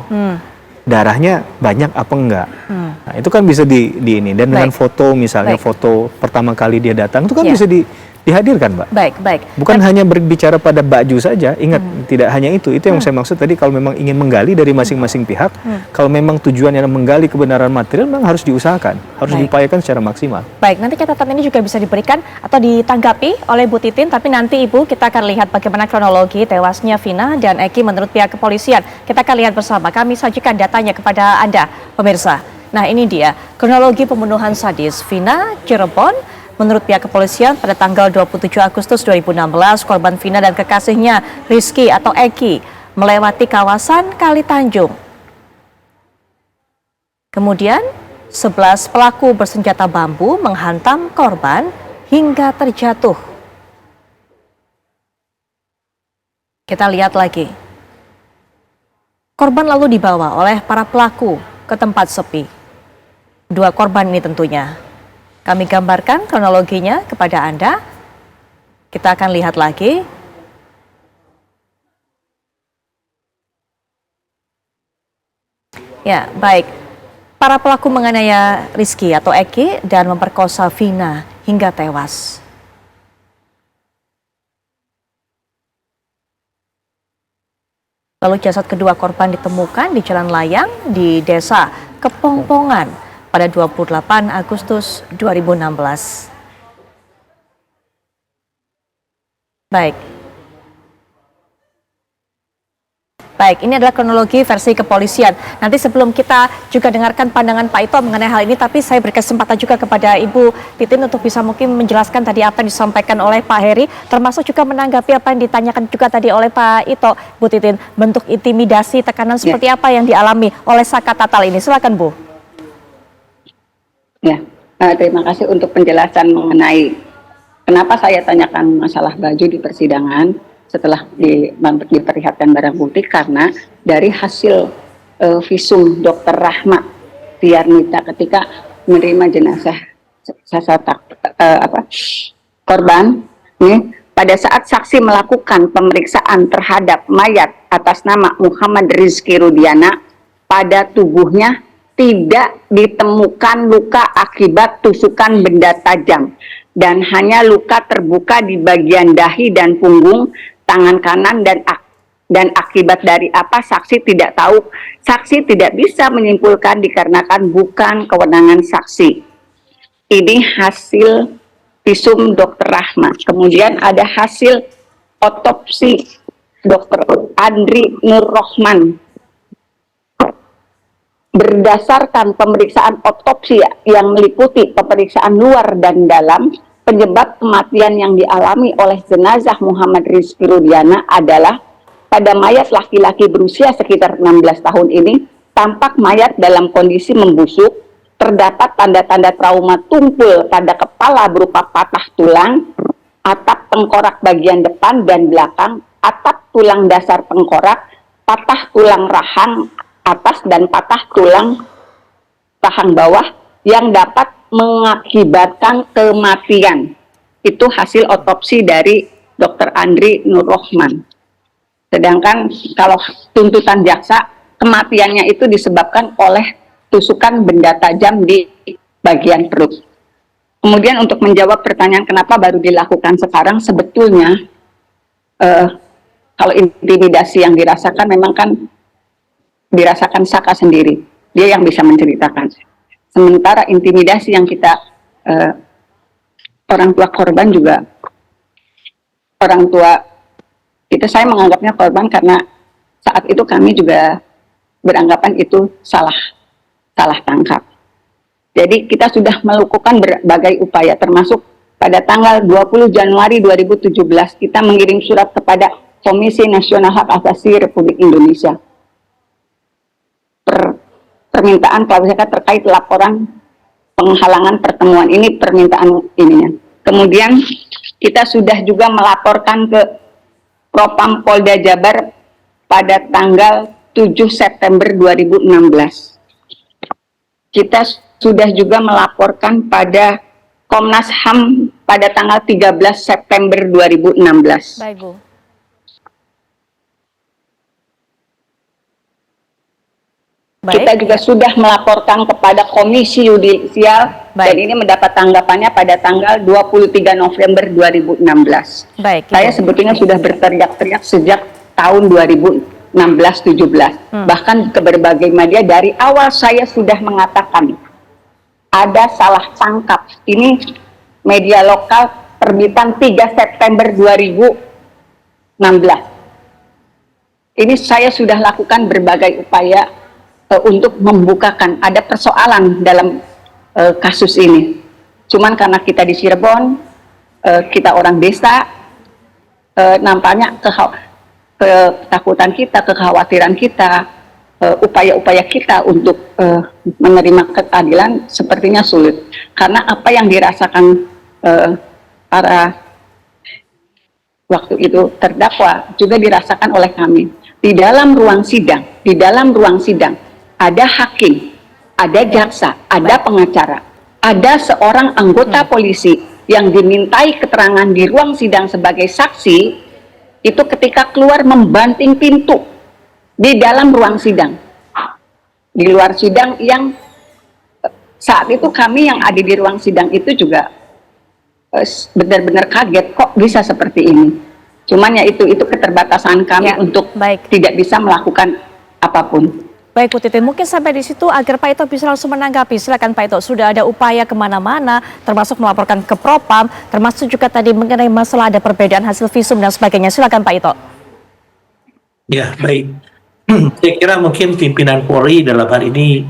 Darahnya banyak apa enggak? Nah, itu kan bisa di ini, dan dengan foto misalnya foto pertama kali dia datang itu kan bisa dihadirkan, Mbak. Baik. Bukan hanya berbicara pada baju saja, ingat tidak hanya itu yang saya maksud tadi. Kalau memang ingin menggali dari masing-masing pihak, kalau memang tujuannya menggali kebenaran material, memang harus diusahakan, harus diupayakan secara maksimal. Baik, nanti catatan ini juga bisa diberikan atau ditanggapi oleh Bu Titin, tapi nanti Ibu kita akan lihat bagaimana kronologi tewasnya Vina dan Eki menurut pihak kepolisian. Kita akan lihat bersama, kami sajikan datanya kepada Anda, pemirsa. Nah ini dia, kronologi pembunuhan sadis Vina Cirebon Menurut pihak kepolisian, pada tanggal 27 Agustus 2016, korban Vina dan kekasihnya Rizky atau Eki melewati kawasan Kali Tanjung. Kemudian, 11 pelaku bersenjata bambu menghantam korban hingga terjatuh. Kita lihat lagi. Korban lalu dibawa oleh para pelaku ke tempat sepi. Dua korban ini tentunya. Kami gambarkan kronologinya kepada Anda. Kita akan lihat lagi. Ya, baik. Para pelaku menganiaya Rizky atau Eki dan memperkosa Vina hingga tewas. Lalu jasad kedua korban ditemukan di Jalan Layang di Desa Kepongpongan pada 28 Agustus 2016. Baik. Baik, ini adalah kronologi versi kepolisian. Nanti sebelum kita juga dengarkan pandangan Pak Ito mengenai hal ini, tapi saya berkesempatan juga kepada Ibu Titin untuk bisa mungkin menjelaskan tadi apa yang disampaikan oleh Pak Heri, termasuk juga menanggapi apa yang ditanyakan juga tadi oleh Pak Ito. Bu Titin, bentuk intimidasi, tekanan seperti apa yang dialami oleh Saka Tatal ini? Silakan Bu. Ya, terima kasih untuk penjelasan mengenai kenapa saya tanyakan masalah baju di persidangan. Setelah diperlihatkan barang bukti, karena dari hasil visum Dr. Rahma Tiarnita ketika menerima jenazah korban, pada saat saksi melakukan pemeriksaan terhadap mayat atas nama Muhammad Rizky Rudiana, pada tubuhnya tidak ditemukan luka akibat tusukan benda tajam dan hanya luka terbuka di bagian dahi dan punggung, tangan kanan, dan akibat dari apa saksi tidak tahu. Saksi tidak bisa menyimpulkan dikarenakan bukan kewenangan saksi. Ini hasil visum Dr. Rahma. Kemudian ada hasil otopsi Dr. Andri Nur Rohman. Berdasarkan pemeriksaan otopsi yang meliputi pemeriksaan luar dan dalam, penyebab kematian yang dialami oleh jenazah Muhammad Rizky Rudiana adalah pada mayat laki-laki berusia sekitar 16 tahun ini, tampak mayat dalam kondisi membusuk, terdapat tanda-tanda trauma tumpul pada kepala berupa patah tulang, atap tengkorak bagian depan dan belakang, atap tulang dasar tengkorak, patah tulang rahang atas dan patah tulang rahang bawah yang dapat mengakibatkan kematian. Itu hasil otopsi dari Dr. Andri Nur Rohman. Sedangkan kalau tuntutan jaksa, kematiannya itu disebabkan oleh tusukan benda tajam di bagian perut. Kemudian untuk menjawab pertanyaan kenapa baru dilakukan sekarang, sebetulnya kalau intimidasi yang dirasakan memang kan dirasakan Saka sendiri. Dia yang bisa menceritakan. Sementara intimidasi yang kita orang tua korban juga, orang tua itu saya menganggapnya korban karena saat itu kami juga beranggapan itu salah tangkap. Jadi kita sudah melakukan berbagai upaya, termasuk pada tanggal 20 Januari 2017 kita mengirim surat kepada Komisi Nasional Hak Asasi Republik Indonesia. Permintaan KPK terkait laporan penghalangan pertemuan ini, permintaan ininya. Kemudian kita sudah juga melaporkan ke Propam Polda Jabar pada tanggal 7 September 2016. Kita sudah juga melaporkan pada Komnas HAM pada tanggal 13 September 2016. Baik, Bu. Kita juga sudah melaporkan kepada Komisi Yudisial dan ini mendapat tanggapannya pada tanggal 23 November 2016. Baik. Saya sebetulnya sudah berteriak-teriak sejak tahun 2016-17. Bahkan ke berbagai media dari awal saya sudah mengatakan ada salah tangkap. Ini media lokal terbitan 3 September 2016. Ini saya sudah lakukan berbagai upaya untuk membukakan ada persoalan dalam kasus ini. Cuman karena kita di Cirebon, kita orang desa, nampaknya ketakutan kita, kekhawatiran kita, upaya-upaya kita untuk menerima keadilan sepertinya sulit. Karena apa yang dirasakan para waktu itu terdakwa juga dirasakan oleh kami. Di dalam ruang sidang ada hakim, ada jaksa, ada pengacara, ada seorang anggota polisi yang dimintai keterangan di ruang sidang sebagai saksi, itu ketika keluar membanting pintu di dalam ruang sidang. Di luar sidang yang saat itu kami yang ada di ruang sidang itu juga benar-benar kaget kok bisa seperti ini. Cuman ya itu keterbatasan kami untuk tidak bisa melakukan apapun. Baik Bu Titin, mungkin sampai di situ agar Pak Ito bisa langsung menanggapi. Silakan Pak Ito, sudah ada upaya kemana-mana, termasuk melaporkan ke Propam, termasuk juga tadi mengenai masalah ada perbedaan hasil visum dan sebagainya. Silakan Pak Ito. Ya, baik. Saya kira mungkin pimpinan Polri dalam hal ini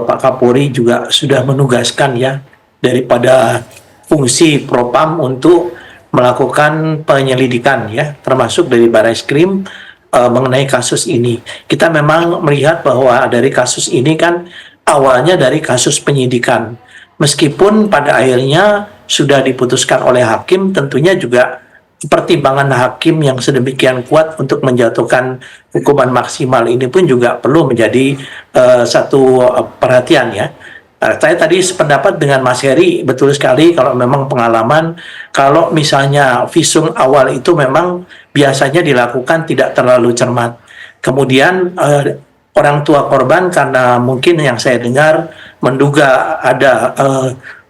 Pak Kapolri juga sudah menugaskan ya daripada fungsi Propam untuk melakukan penyelidikan ya, termasuk dari Barreskrim mengenai kasus ini. Kita memang melihat bahwa dari kasus ini kan awalnya dari kasus penyidikan. Meskipun pada akhirnya sudah diputuskan oleh hakim, tentunya juga pertimbangan hakim yang sedemikian kuat untuk menjatuhkan hukuman maksimal ini pun juga perlu menjadi satu perhatian ya. Saya tadi sependapat dengan Mas Heri, betul sekali kalau memang pengalaman, kalau misalnya visum awal itu memang biasanya dilakukan tidak terlalu cermat. Kemudian orang tua korban karena mungkin yang saya dengar menduga ada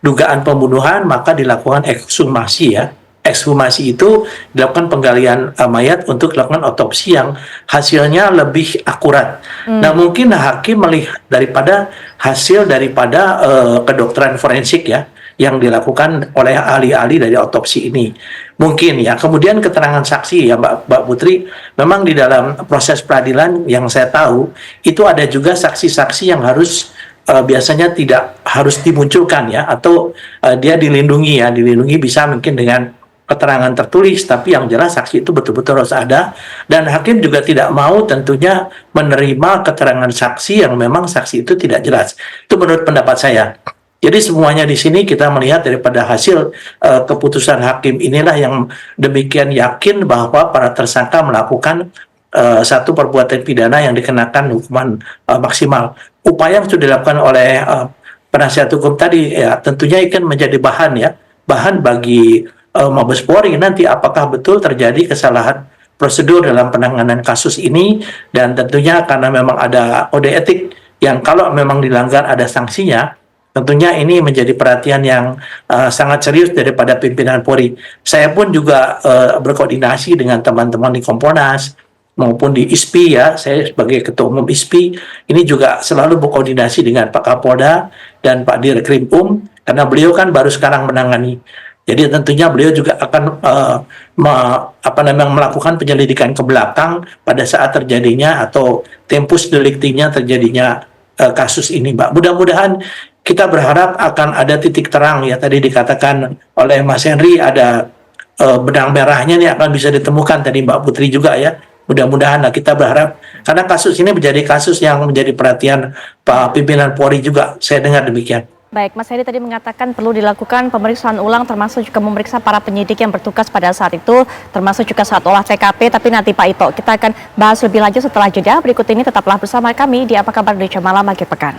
dugaan pembunuhan, maka dilakukan ekshumasi ya. Ekshumasi itu dilakukan penggalian mayat untuk dilakukan otopsi yang hasilnya lebih akurat. Nah mungkin hakim melihat daripada hasil daripada kedokteran forensik ya yang dilakukan oleh ahli-ahli dari otopsi ini. Mungkin ya. Kemudian keterangan saksi ya Mbak Putri, memang di dalam proses peradilan yang saya tahu itu ada juga saksi-saksi yang harus biasanya tidak harus dimunculkan ya, atau dia dilindungi ya, dilindungi bisa mungkin dengan keterangan tertulis, tapi yang jelas saksi itu betul-betul harus ada, dan hakim juga tidak mau tentunya menerima keterangan saksi yang memang saksi itu tidak jelas. Itu menurut pendapat saya. Jadi semuanya di sini kita melihat daripada hasil keputusan hakim inilah yang demikian yakin bahwa para tersangka melakukan satu perbuatan pidana yang dikenakan hukuman maksimal. Upaya yang sudah dilakukan oleh penasihat hukum tadi ya tentunya akan menjadi bahan bagi Mabes Polri nanti apakah betul terjadi kesalahan prosedur dalam penanganan kasus ini, dan tentunya karena memang ada kode etik yang kalau memang dilanggar ada sanksinya, tentunya ini menjadi perhatian yang sangat serius daripada pimpinan Polri. Saya pun juga berkoordinasi dengan teman-teman di Kompolnas maupun di ISPI ya, saya sebagai Ketua Umum ISPI ini juga selalu berkoordinasi dengan Pak Kapolda dan Pak Dirkrim karena beliau kan baru sekarang menangani. Jadi tentunya beliau juga akan melakukan penyelidikan ke belakang pada saat terjadinya atau tempus deliktinya terjadinya kasus ini, Mbak. Mudah-mudahan kita berharap akan ada titik terang ya, tadi dikatakan oleh Mas Henry ada benang merahnya nih akan bisa ditemukan tadi Mbak Putri juga ya. Mudah-mudahan kita berharap karena kasus ini menjadi kasus yang menjadi perhatian Pak pimpinan Polri juga. Saya dengar demikian. Baik, Mas Heri tadi mengatakan perlu dilakukan pemeriksaan ulang termasuk juga memeriksa para penyidik yang bertugas pada saat itu, termasuk juga saat olah TKP, tapi nanti Pak Ito, kita akan bahas lebih lanjut setelah jeda. Berikut ini tetaplah bersama kami di Apa Kabar Indonesia Malam Akhir Pekan.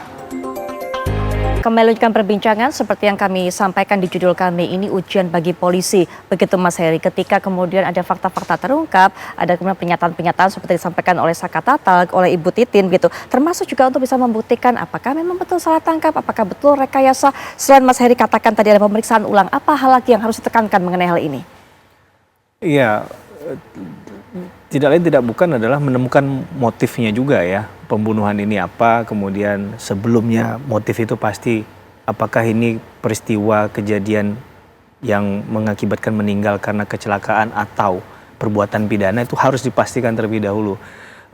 Kembali lanjutkan perbincangan seperti yang kami sampaikan di judul kami ini, ujian bagi polisi. Begitu Mas Heri, ketika kemudian ada fakta-fakta terungkap, ada kemudian pernyataan-pernyataan seperti disampaikan oleh Saka Tatal, oleh Ibu Titin gitu. Termasuk juga untuk bisa membuktikan apakah memang betul salah tangkap, apakah betul rekayasa. Selain Mas Heri katakan tadi ada pemeriksaan ulang, apa hal lagi yang harus ditekankan mengenai hal ini? Iya, tidak lain tidak bukan adalah menemukan motifnya juga ya. Pembunuhan ini apa, kemudian sebelumnya motif itu pasti apakah ini peristiwa kejadian yang mengakibatkan meninggal karena kecelakaan atau perbuatan pidana, itu harus dipastikan terlebih dahulu,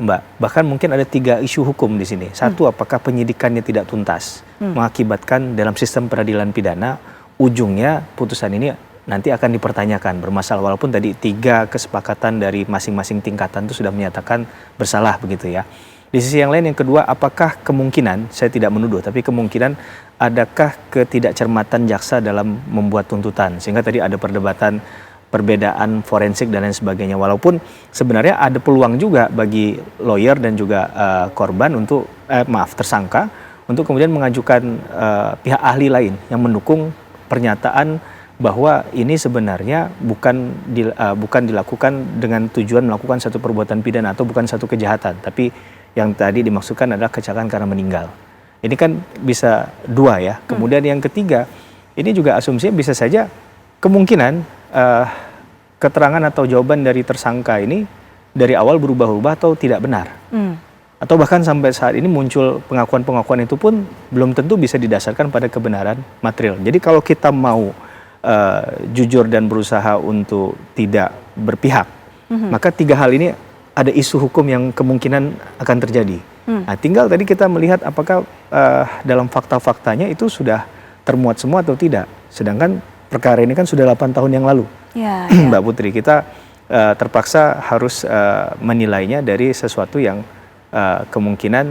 Mbak. Bahkan mungkin ada 3 isu hukum di sini. Satu, apakah penyidikannya tidak tuntas mengakibatkan dalam sistem peradilan pidana ujungnya putusan ini nanti akan dipertanyakan bermasalah, walaupun tadi 3 kesepakatan dari masing-masing tingkatan itu sudah menyatakan bersalah begitu ya. Di sisi yang lain, yang kedua, apakah kemungkinan, saya tidak menuduh, tapi kemungkinan adakah ketidakcermatan jaksa dalam membuat tuntutan, sehingga tadi ada perdebatan perbedaan forensik dan lain sebagainya, walaupun sebenarnya ada peluang juga bagi lawyer dan juga korban untuk tersangka untuk kemudian mengajukan pihak ahli lain yang mendukung pernyataan bahwa ini sebenarnya bukan dilakukan dengan tujuan melakukan satu perbuatan pidana atau bukan satu kejahatan, tapi yang tadi dimaksudkan adalah kecelakaan karena meninggal. Ini kan bisa 2 ya. Kemudian yang ketiga, ini juga asumsinya bisa saja kemungkinan keterangan atau jawaban dari tersangka ini dari awal berubah-ubah atau tidak benar. Atau bahkan sampai saat ini muncul pengakuan-pengakuan itu pun belum tentu bisa didasarkan pada kebenaran material. Jadi kalau kita mau jujur dan berusaha untuk tidak berpihak, maka 3 hal ini ada isu hukum yang kemungkinan akan terjadi. Nah, tinggal tadi kita melihat apakah dalam fakta-faktanya itu sudah termuat semua atau tidak. Sedangkan perkara ini kan sudah 8 tahun yang lalu. Mbak Putri, kita terpaksa harus menilainya dari sesuatu yang kemungkinan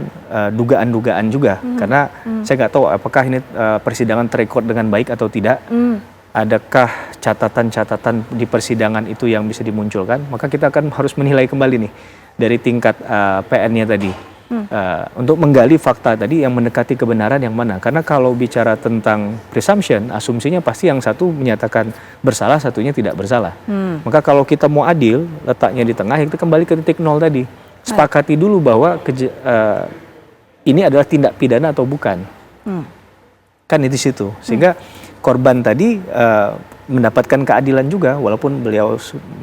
dugaan-dugaan juga, karena saya nggak tahu apakah ini persidangan terekod dengan baik atau tidak. Adakah catatan-catatan di persidangan itu yang bisa dimunculkan? Maka kita akan harus menilai kembali nih dari tingkat PN-nya tadi untuk menggali fakta tadi yang mendekati kebenaran yang mana. Karena kalau bicara tentang presumption, asumsinya pasti yang satu menyatakan bersalah, satunya tidak bersalah. Maka kalau kita mau adil, letaknya di tengah, itu kembali ke titik nol tadi. Sepakati dulu bahwa ini adalah tindak pidana atau bukan. Kan di situ. Sehingga korban tadi mendapatkan keadilan juga, walaupun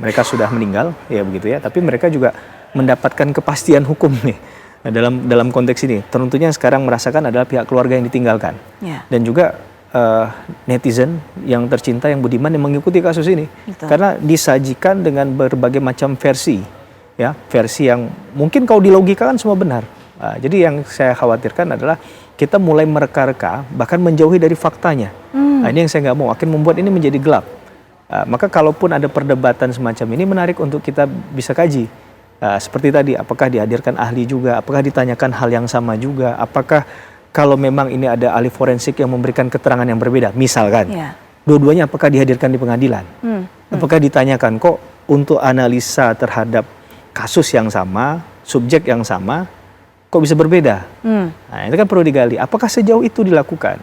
mereka sudah meninggal ya begitu ya, tapi mereka juga mendapatkan kepastian hukum nih dalam konteks ini. Tentunya sekarang merasakan adalah pihak keluarga yang ditinggalkan dan juga netizen yang tercinta, yang budiman, yang mengikuti kasus ini. Karena disajikan dengan berbagai macam versi ya, versi yang mungkin kalau dilogikakan semua benar. Jadi yang saya khawatirkan adalah kita mulai mereka-reka, bahkan menjauhi dari faktanya. Ini yang saya nggak mau, akan membuat ini menjadi gelap. Maka kalaupun ada perdebatan semacam ini, menarik untuk kita bisa kaji. Seperti tadi, apakah dihadirkan ahli juga, apakah ditanyakan hal yang sama juga, apakah kalau memang ini ada ahli forensik yang memberikan keterangan yang berbeda, misalkan, dua-duanya apakah dihadirkan di pengadilan? Apakah ditanyakan kok untuk analisa terhadap kasus yang sama, subjek yang sama, kok bisa berbeda? Nah, itu kan perlu digali. Apakah sejauh itu dilakukan?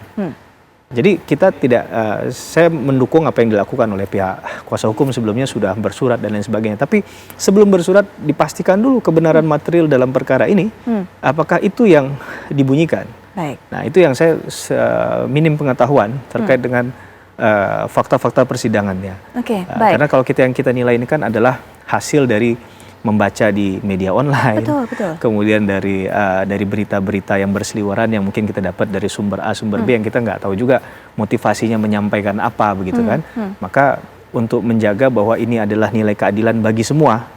Jadi kita tidak, saya mendukung apa yang dilakukan oleh pihak kuasa hukum sebelumnya, sudah bersurat dan lain sebagainya. Tapi sebelum bersurat dipastikan dulu kebenaran material dalam perkara ini, apakah itu yang dibunyikan? Nah, itu yang saya minim pengetahuan terkait dengan fakta-fakta persidangannya. Karena kalau yang kita nilai ini kan adalah hasil dari membaca di media online, kemudian dari berita-berita yang berseliweran yang mungkin kita dapat dari sumber A, sumber B yang kita nggak tahu juga motivasinya menyampaikan apa begitu kan. Maka untuk menjaga bahwa ini adalah nilai keadilan bagi semua,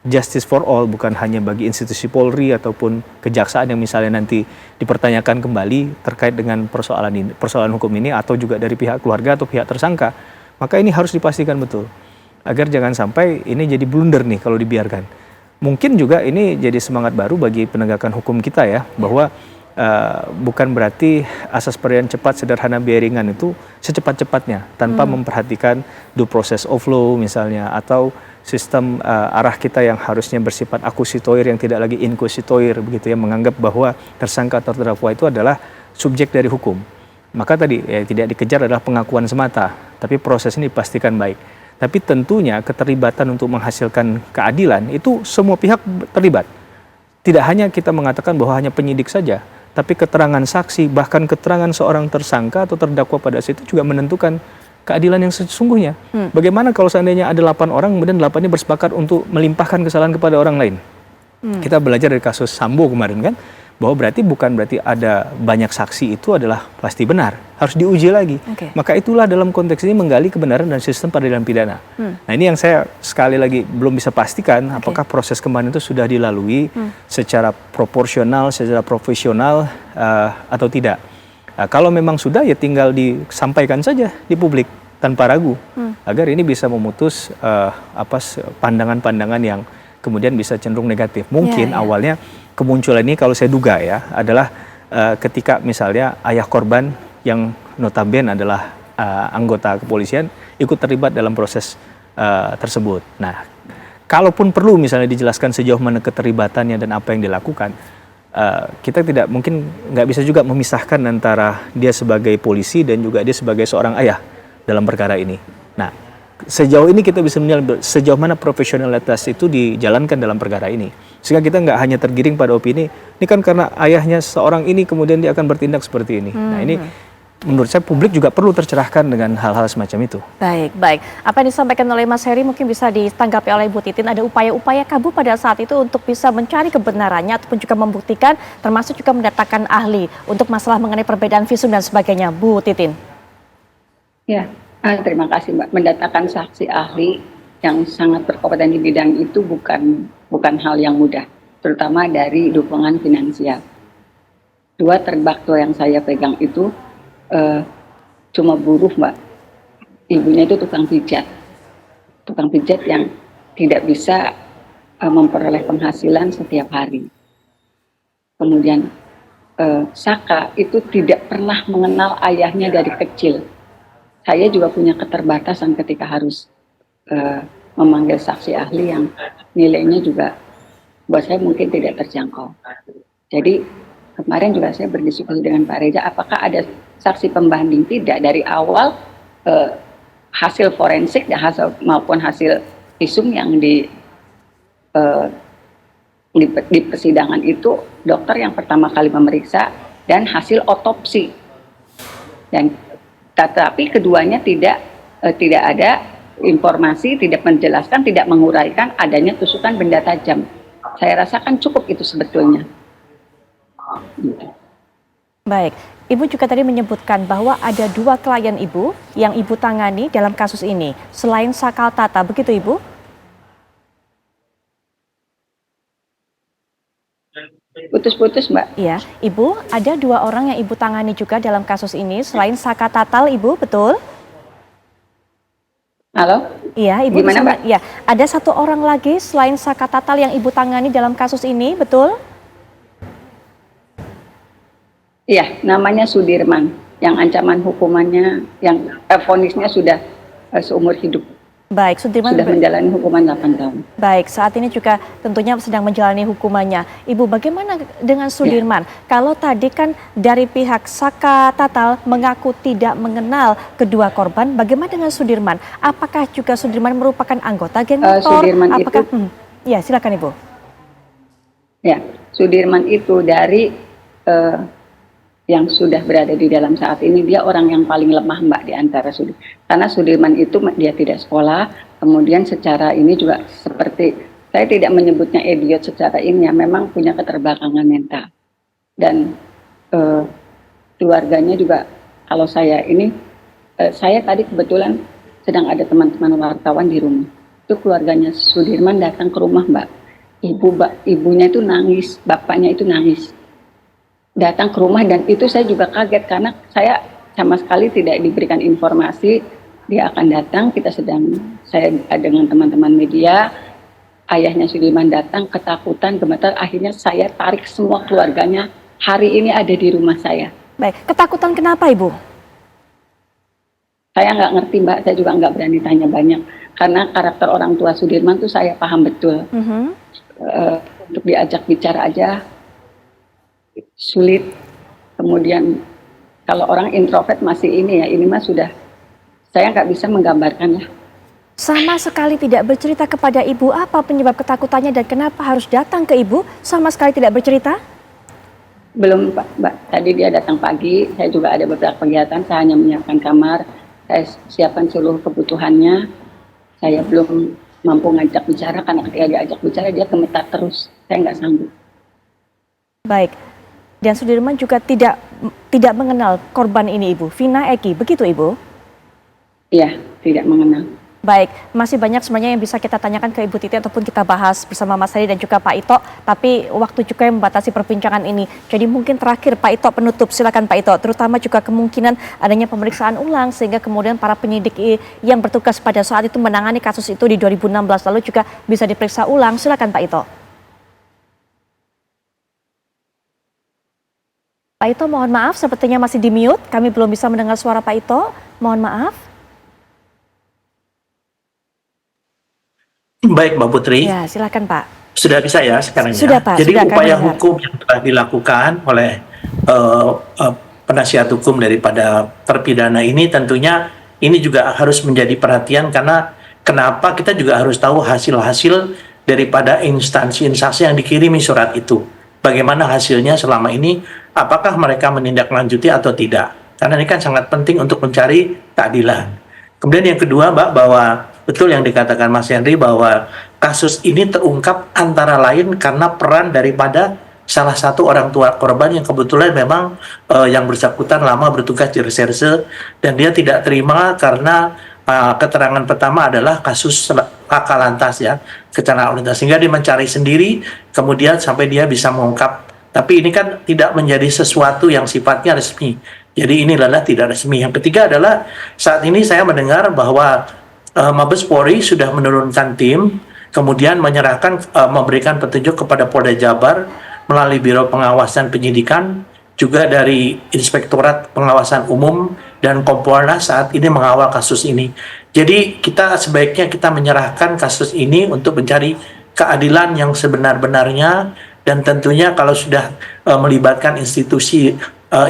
justice for all, bukan hanya bagi institusi Polri ataupun kejaksaan yang misalnya nanti dipertanyakan kembali terkait dengan persoalan hukum ini, atau juga dari pihak keluarga atau pihak tersangka, maka ini harus dipastikan betul. Agar jangan sampai ini jadi blunder nih kalau dibiarkan. Mungkin juga ini jadi semangat baru bagi penegakan hukum kita ya, bahwa bukan berarti asas peradilan cepat, sederhana, biaya ringan itu secepat-cepatnya tanpa memperhatikan due process of law misalnya, atau sistem arah kita yang harusnya bersifat akusitoir yang tidak lagi inquisitoir begitu ya, menganggap bahwa tersangka atau terdakwa itu adalah subjek dari hukum. Maka tadi ya, tidak dikejar adalah pengakuan semata, tapi proses ini dipastikan baik. Tapi tentunya keterlibatan untuk menghasilkan keadilan itu semua pihak terlibat. Tidak hanya kita mengatakan bahwa hanya penyidik saja, tapi keterangan saksi, bahkan keterangan seorang tersangka atau terdakwa pada situ juga menentukan keadilan yang sesungguhnya. Bagaimana kalau seandainya ada 8 orang, kemudian 8-nya bersepakat untuk melimpahkan kesalahan kepada orang lain? Kita belajar dari kasus Sambo kemarin kan, bahwa bukan berarti ada banyak saksi itu adalah pasti benar, harus diuji lagi. Maka itulah dalam konteks ini menggali kebenaran dan sistem peradilan pidana. Nah, ini yang saya sekali lagi belum bisa pastikan apakah proses kemarin itu sudah dilalui secara proporsional, secara profesional atau tidak. Nah, kalau memang sudah ya tinggal disampaikan saja di publik tanpa ragu agar ini bisa memutus pandangan-pandangan yang kemudian bisa cenderung negatif. Mungkin awalnya kemunculan ini kalau saya duga ya adalah ketika misalnya ayah korban yang notabene adalah anggota kepolisian ikut terlibat dalam proses tersebut. Nah, kalaupun perlu misalnya dijelaskan sejauh mana keterlibatannya dan apa yang dilakukan, kita nggak bisa juga memisahkan antara dia sebagai polisi dan juga dia sebagai seorang ayah dalam perkara ini. Nah, sejauh ini kita bisa menilai sejauh mana profesionalitas itu dijalankan dalam perkara ini. Sehingga kita nggak hanya tergiring pada opini, ini kan karena ayahnya seorang ini kemudian dia akan bertindak seperti ini. Nah, ini menurut saya publik juga perlu tercerahkan dengan hal-hal semacam itu. Baik. Apa yang disampaikan oleh Mas Heri mungkin bisa ditanggapi oleh Bu Titin. Ada upaya-upaya Kabu pada saat itu untuk bisa mencari kebenarannya ataupun juga membuktikan, termasuk juga mendatangkan ahli untuk masalah mengenai perbedaan visum dan sebagainya. Bu Titin. Ya, terima kasih Mbak. Mendatangkan saksi ahli yang sangat berkompeten di bidang itu bukan hal yang mudah, terutama dari dukungan finansial. 2 terdakwa yang saya pegang itu cuma buruh Mbak, ibunya itu tukang pijat yang tidak bisa memperoleh penghasilan setiap hari. Kemudian Saka itu tidak pernah mengenal ayahnya dari kecil. Saya juga punya keterbatasan ketika harus memanggil saksi ahli yang nilainya juga buat saya mungkin tidak terjangkau. Jadi kemarin juga saya berdiskusi dengan Pak Reza, apakah ada saksi pembanding? Tidak, dari awal hasil forensik dan maupun hasil visum yang di persidangan itu dokter yang pertama kali memeriksa dan hasil otopsi. Dan tetapi keduanya tidak ada informasi, tidak menjelaskan, tidak menguraikan adanya tusukan benda tajam. Saya rasakan cukup itu sebetulnya. Baik, Ibu juga tadi menyebutkan bahwa ada 2 klien Ibu yang Ibu tangani dalam kasus ini, selain Sakal Tata, begitu Ibu? Putus-putus Mbak. Iya, Ibu, ada 2 orang yang Ibu tangani juga dalam kasus ini, selain Saka Tatal Ibu, betul? Halo? Iya, Ibu Gimana, bisa, Mbak? ya, ada 1 orang lagi selain Saka Tatal yang Ibu tangani dalam kasus ini, betul? Iya, namanya Sudirman, yang ancaman hukumannya, yang vonisnya sudah seumur hidup. Baik, Sudirman sudah menjalani hukuman 8 tahun. Baik, saat ini juga tentunya sedang menjalani hukumannya. Ibu, bagaimana dengan Sudirman? Kalau tadi kan dari pihak Saka Tatal mengaku tidak mengenal kedua korban, bagaimana dengan Sudirman? Apakah juga Sudirman merupakan anggota geng motor? Sudirman apakah itu, ya, silakan Ibu. Ya, Sudirman itu dari yang sudah berada di dalam saat ini, dia orang yang paling lemah Mbak di antara Sudirman. Karena Sudirman itu dia tidak sekolah, kemudian secara ini juga seperti, saya tidak menyebutnya idiot secara ini ya, memang punya keterbelakangan mental. Dan keluarganya juga, kalau saya ini, saya tadi kebetulan sedang ada teman-teman wartawan di rumah. Itu keluarganya Sudirman datang ke rumah Mbak. Ibunya itu nangis, bapaknya itu nangis. Datang ke rumah dan itu saya juga kaget karena saya sama sekali tidak diberikan informasi dia akan datang. Saya dengan teman-teman media, ayahnya Sudirman datang, ketakutan, gemetar, akhirnya saya tarik semua keluarganya hari ini ada di rumah saya. Baik, ketakutan kenapa Ibu? Saya nggak ngerti Mbak, saya juga nggak berani tanya banyak karena karakter orang tua Sudirman tuh saya paham betul. Untuk diajak bicara aja sulit. Kemudian kalau orang introvert masih ini ya, ini mah sudah saya nggak bisa menggambarkan ya. Sama sekali tidak bercerita kepada Ibu apa penyebab ketakutannya dan kenapa harus datang ke Ibu? Sama sekali tidak bercerita? Belum Mbak, tadi dia datang pagi, saya juga ada beberapa kegiatan, saya hanya menyiapkan kamar, saya siapkan seluruh kebutuhannya. Saya belum mampu ngajak bicara karena ketika diajak bicara dia gemetar terus, saya nggak sanggup. Baik. Dan Sudirman juga tidak mengenal korban ini Ibu, Vina Eki, begitu Ibu? Iya, tidak mengenal. Baik, masih banyak sebenarnya yang bisa kita tanyakan ke Ibu Titi ataupun kita bahas bersama Mas Heri dan juga Pak Ito, tapi waktu juga yang membatasi perbincangan ini. Jadi mungkin terakhir Pak Ito penutup, silakan Pak Ito, terutama juga kemungkinan adanya pemeriksaan ulang sehingga kemudian para penyidik yang bertugas pada saat itu menangani kasus itu di 2016 lalu juga bisa diperiksa ulang. Silakan Pak Ito. Pak Ito, mohon maaf sepertinya masih di mute, kami belum bisa mendengar suara Pak Ito, mohon maaf. Baik Mbak Putri. Ya, silakan Pak. Sudah bisa ya sekarang ya? Sudah Pak. Jadi sudah, upaya hukum yang telah dilakukan oleh penasihat hukum daripada terpidana ini tentunya ini juga harus menjadi perhatian karena kenapa kita juga harus tahu hasil-hasil daripada instansi-instansi yang dikirimi surat itu. Bagaimana hasilnya selama ini, apakah mereka menindaklanjuti atau tidak. Karena ini kan sangat penting untuk mencari keadilan. Kemudian yang kedua Mbak, bahwa betul yang dikatakan Mas Henry bahwa kasus ini terungkap antara lain karena peran daripada salah satu orang tua korban yang kebetulan memang yang bersangkutan lama bertugas di reserse dan dia tidak terima karena keterangan pertama adalah kasus laka lantas ya, kecelakaan lalu lintas, sehingga dia mencari sendiri kemudian sampai dia bisa mengungkap. Tapi ini kan tidak menjadi sesuatu yang sifatnya resmi. Jadi ini adalah tidak resmi. Yang ketiga adalah saat ini saya mendengar bahwa Mabes Polri sudah menurunkan tim, kemudian menyerahkan, memberikan petunjuk kepada Polda Jabar melalui Biro Pengawasan Penyidikan, juga dari Inspektorat Pengawasan Umum dan Kompolnas saat ini mengawal kasus ini. Jadi kita sebaiknya kita menyerahkan kasus ini untuk mencari keadilan yang sebenar-benarnya dan tentunya kalau sudah melibatkan institusi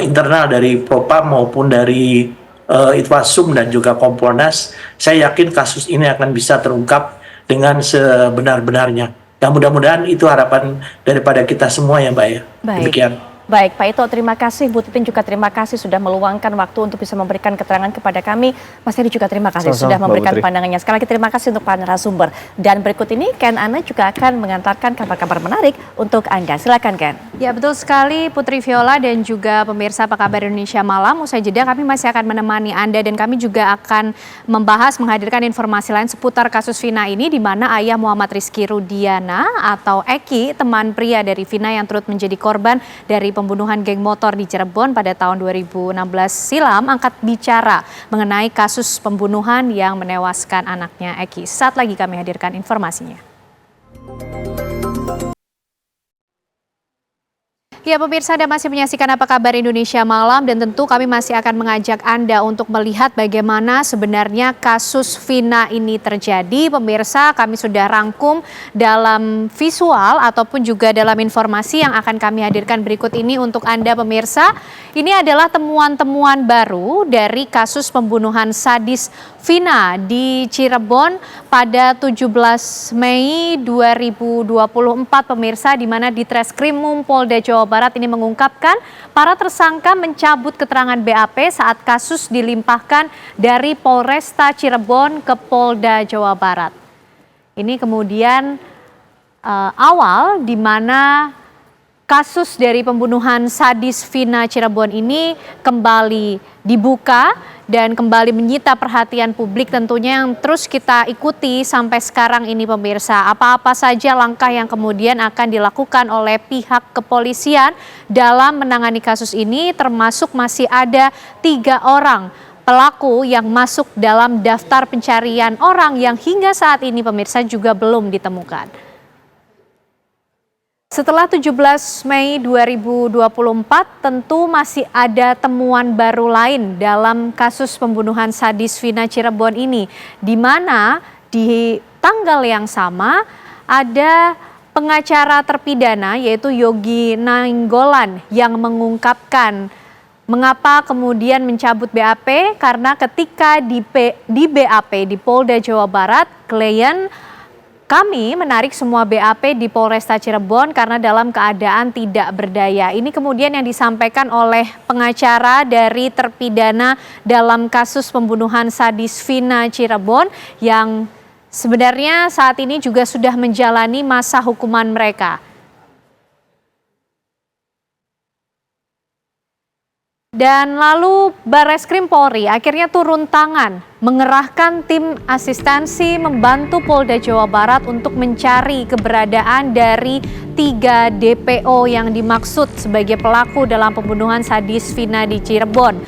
internal dari Propam maupun dari Itwasum dan juga Kompolnas, saya yakin kasus ini akan bisa terungkap dengan sebenar-benarnya. Dan mudah-mudahan itu harapan daripada kita semua ya Mbak ya. Baik. Demikian. Baik, Pak Ito, terima kasih. Bu Titin juga terima kasih sudah meluangkan waktu untuk bisa memberikan keterangan kepada kami. Mas Heri juga terima kasih sudah memberikan pandangannya. Sekali lagi terima kasih untuk para narasumber. Dan berikut ini Ken Ana juga akan mengantarkan kabar-kabar menarik untuk Anda. Silakan Ken. Ya betul sekali Putri Viola dan juga pemirsa Apa Kabar Indonesia Malam. Usai jeda kami masih akan menemani Anda dan kami juga akan membahas menghadirkan informasi lain seputar kasus Vina ini di mana ayah Muhammad Rizky Rudiana atau Eki, teman pria dari Vina yang turut menjadi korban dari pembunuhan geng motor di Cirebon pada tahun 2016 silam angkat bicara mengenai kasus pembunuhan yang menewaskan anaknya Eki. Saat lagi kami hadirkan informasinya. Ya pemirsa, Anda masih menyaksikan Apa Kabar Indonesia Malam dan tentu kami masih akan mengajak Anda untuk melihat bagaimana sebenarnya kasus Vina ini terjadi. Pemirsa, kami sudah rangkum dalam visual ataupun juga dalam informasi yang akan kami hadirkan berikut ini untuk Anda pemirsa. Ini adalah temuan-temuan baru dari kasus pembunuhan sadis Vina di Cirebon pada 17 Mei 2024 pemirsa, di mana di Treskrimum Polda Jawa Barat ini mengungkapkan para tersangka mencabut keterangan BAP saat kasus dilimpahkan dari Polresta Cirebon ke Polda Jawa Barat. Ini kemudian awal di mana kasus dari pembunuhan sadis Vina Cirebon ini kembali dibuka dan kembali menyita perhatian publik tentunya yang terus kita ikuti sampai sekarang ini pemirsa. Apa-apa saja langkah yang kemudian akan dilakukan oleh pihak kepolisian dalam menangani kasus ini, termasuk masih ada 3 orang pelaku yang masuk dalam daftar pencarian orang yang hingga saat ini pemirsa juga belum ditemukan. Setelah 17 Mei 2024, tentu masih ada temuan baru lain dalam kasus pembunuhan sadis Vina Cirebon ini, di mana di tanggal yang sama ada pengacara terpidana yaitu Yogi Nainggolan yang mengungkapkan mengapa kemudian mencabut BAP karena ketika di BAP di Polda Jawa Barat, klien kami menarik semua BAP di Polresta Cirebon karena dalam keadaan tidak berdaya. Ini kemudian yang disampaikan oleh pengacara dari terpidana dalam kasus pembunuhan sadis Vina Cirebon yang sebenarnya saat ini juga sudah menjalani masa hukuman mereka. Dan lalu Barreskrim Polri akhirnya turun tangan mengerahkan tim asistensi membantu Polda Jawa Barat untuk mencari keberadaan dari 3 DPO yang dimaksud sebagai pelaku dalam pembunuhan sadis Vina di Cirebon.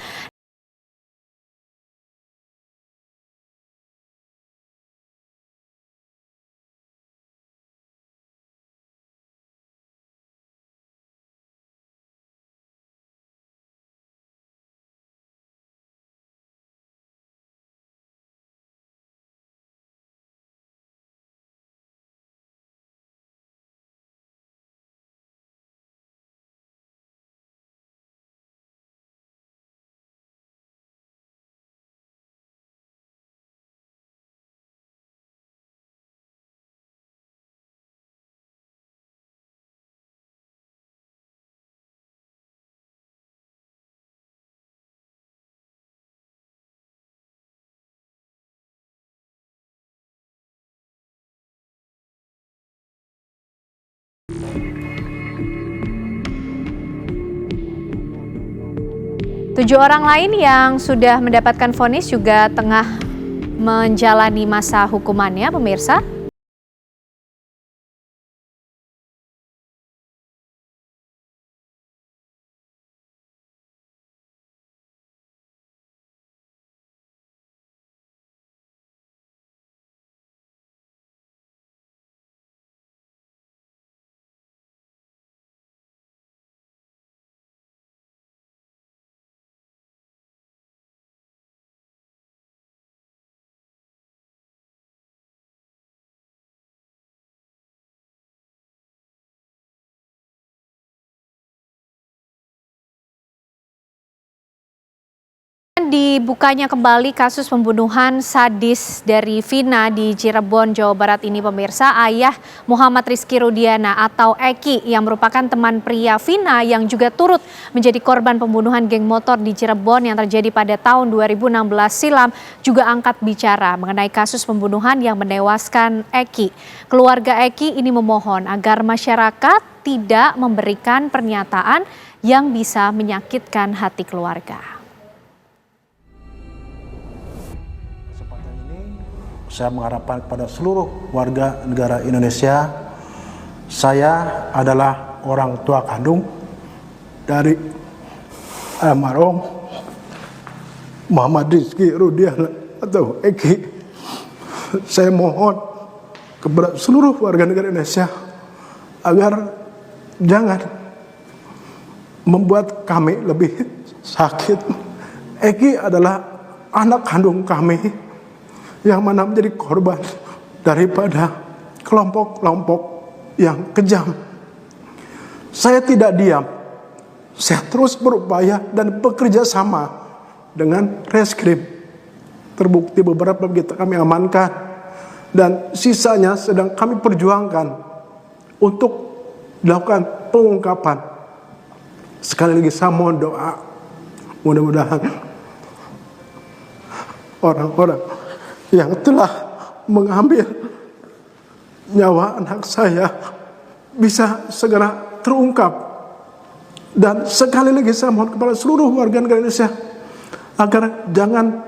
Tujuh orang lain yang sudah mendapatkan vonis juga tengah menjalani masa hukumannya, pemirsa. Dibukanya kembali kasus pembunuhan sadis dari Vina di Cirebon, Jawa Barat ini, pemirsa. Ayah Muhammad Rizky Rudiana atau Eki yang merupakan teman pria Vina yang juga turut menjadi korban pembunuhan geng motor di Cirebon yang terjadi pada tahun 2016 silam juga angkat bicara mengenai kasus pembunuhan yang menewaskan Eki. Keluarga Eki ini memohon agar masyarakat tidak memberikan pernyataan yang bisa menyakitkan hati keluarga. Saya mengharapkan kepada seluruh warga negara Indonesia, saya adalah orang tua kandung dari almarhum Muhammad Rizky Rudiana atau Eki. Saya mohon kepada seluruh warga negara Indonesia agar jangan membuat kami lebih sakit. Eki adalah anak kandung kami yang mana menjadi korban daripada kelompok-kelompok yang kejam. Saya tidak diam, saya terus berupaya dan bekerja sama dengan reskrim. Terbukti beberapa kita kami amankan dan sisanya sedang kami perjuangkan untuk dilakukan pengungkapan. Sekali lagi saya mohon doa, mudah-mudahan orang-orang yang telah mengambil nyawa anak saya bisa segera terungkap. Dan sekali lagi saya mohon kepada seluruh warga negara Indonesia agar jangan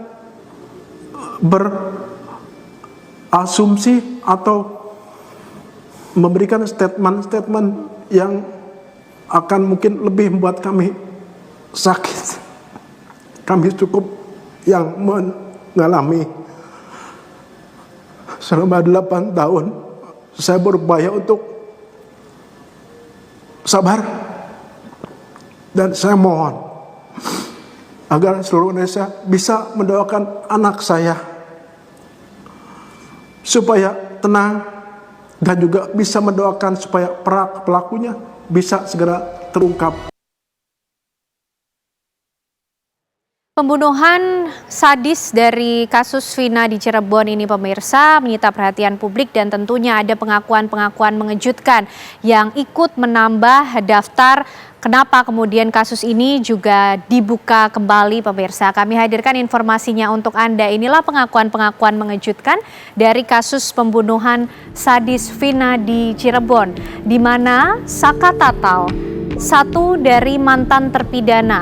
berasumsi atau memberikan statement-statement yang akan mungkin lebih membuat kami sakit. Kami cukup yang mengalami selama 8 tahun saya berupaya untuk sabar, dan saya mohon agar seluruh Indonesia bisa mendoakan anak saya supaya tenang dan juga bisa mendoakan supaya pelakunya bisa segera terungkap. Pembunuhan sadis dari kasus Vina di Cirebon ini, pemirsa, menyita perhatian publik dan tentunya ada pengakuan-pengakuan mengejutkan yang ikut menambah daftar kenapa kemudian kasus ini juga dibuka kembali, pemirsa. Kami hadirkan informasinya untuk Anda. Inilah pengakuan-pengakuan mengejutkan dari kasus pembunuhan sadis Vina di Cirebon, di mana Saka Tatal, satu dari mantan terpidana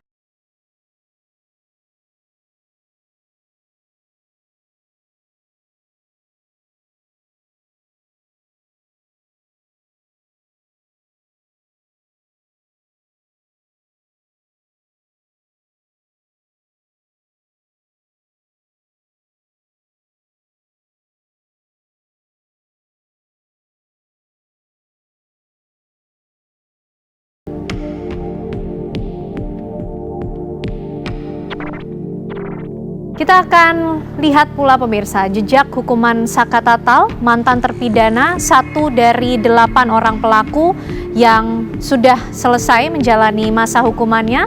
Kita akan lihat pula pemirsa jejak hukuman Saka Tatal, mantan terpidana, 1 dari 8 orang pelaku yang sudah selesai menjalani masa hukumannya.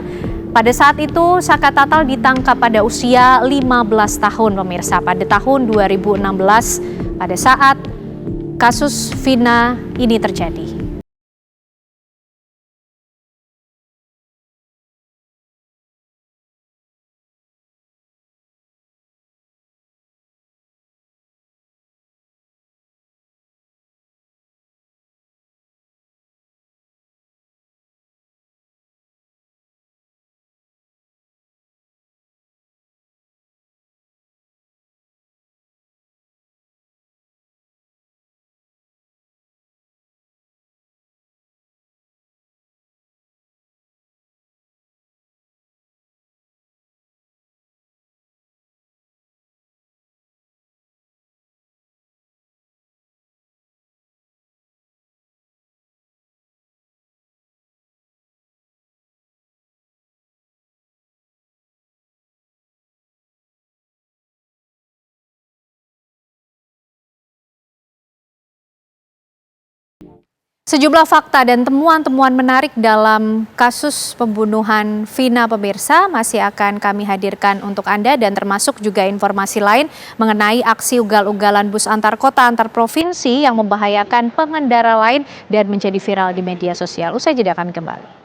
Pada saat itu Saka Tatal ditangkap pada usia 15 tahun pemirsa pada tahun 2016 pada saat kasus Vina ini terjadi. Sejumlah fakta dan temuan-temuan menarik dalam kasus pembunuhan Vina pemirsa masih akan kami hadirkan untuk Anda dan termasuk juga informasi lain mengenai aksi ugal-ugalan bus antar kota antar provinsi yang membahayakan pengendara lain dan menjadi viral di media sosial. Usai jeda kami kembali.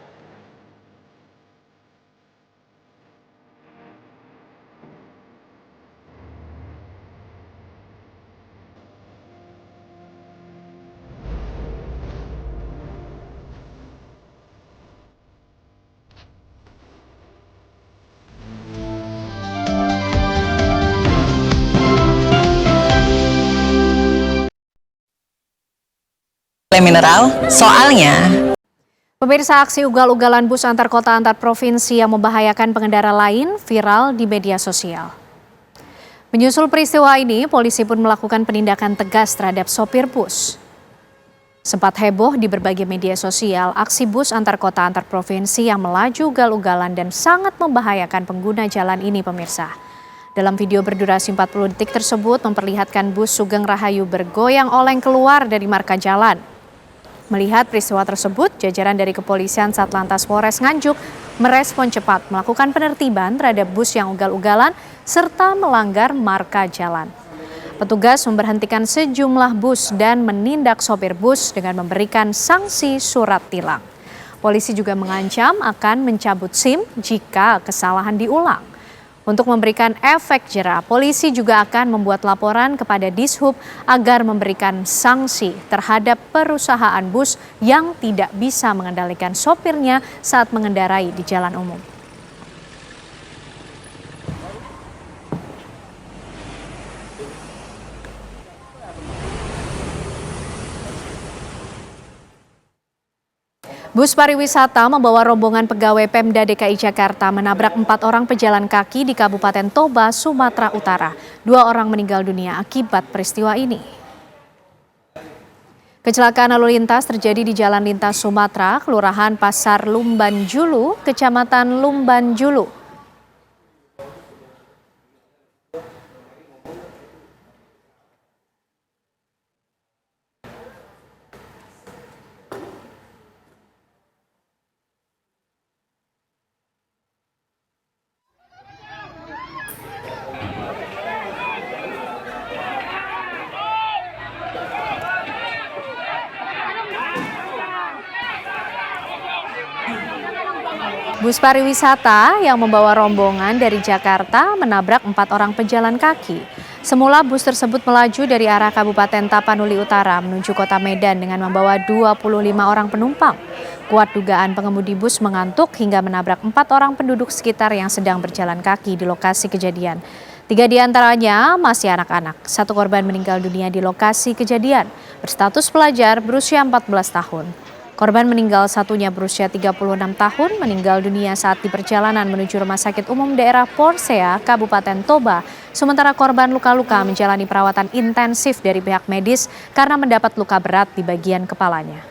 Mineral, soalnya Pemirsa, aksi ugal-ugalan bus antar kota antar provinsi yang membahayakan pengendara lain viral di media sosial. Menyusul peristiwa ini, polisi pun melakukan penindakan tegas terhadap sopir bus. Sempat heboh di berbagai media sosial, aksi bus antar kota antar provinsi yang melaju ugal-ugalan dan sangat membahayakan pengguna jalan ini pemirsa. Dalam video berdurasi 40 detik tersebut memperlihatkan bus Sugeng Rahayu bergoyang oleng keluar dari marka jalan. Melihat peristiwa tersebut, jajaran dari kepolisian Satlantas Polres Nganjuk merespon cepat melakukan penertiban terhadap bus yang ugal-ugalan serta melanggar marka jalan. Petugas memberhentikan sejumlah bus dan menindak sopir bus dengan memberikan sanksi surat tilang. Polisi juga mengancam akan mencabut SIM jika kesalahan diulang. Untuk memberikan efek jera, polisi juga akan membuat laporan kepada Dishub agar memberikan sanksi terhadap perusahaan bus yang tidak bisa mengendalikan sopirnya saat mengendarai di jalan umum. Bus pariwisata membawa rombongan pegawai Pemda DKI Jakarta menabrak 4 orang pejalan kaki di Kabupaten Toba, Sumatera Utara. 2 orang meninggal dunia akibat peristiwa ini. Kecelakaan lalu lintas terjadi di Jalan Lintas Sumatera, Kelurahan Pasar Lumban Julu, Kecamatan Lumban Julu. Bus pariwisata yang membawa rombongan dari Jakarta menabrak 4 orang pejalan kaki. Semula bus tersebut melaju dari arah Kabupaten Tapanuli Utara menuju Kota Medan dengan membawa 25 orang penumpang. Kuat dugaan pengemudi bus mengantuk hingga menabrak 4 orang penduduk sekitar yang sedang berjalan kaki di lokasi kejadian. 3 diantaranya masih anak-anak. 1 korban meninggal dunia di lokasi kejadian, berstatus pelajar berusia 14 tahun. Korban meninggal satunya berusia 36 tahun, meninggal dunia saat di perjalanan menuju Rumah Sakit Umum Daerah Porsea, Kabupaten Toba. Sementara korban luka-luka menjalani perawatan intensif dari pihak medis karena mendapat luka berat di bagian kepalanya.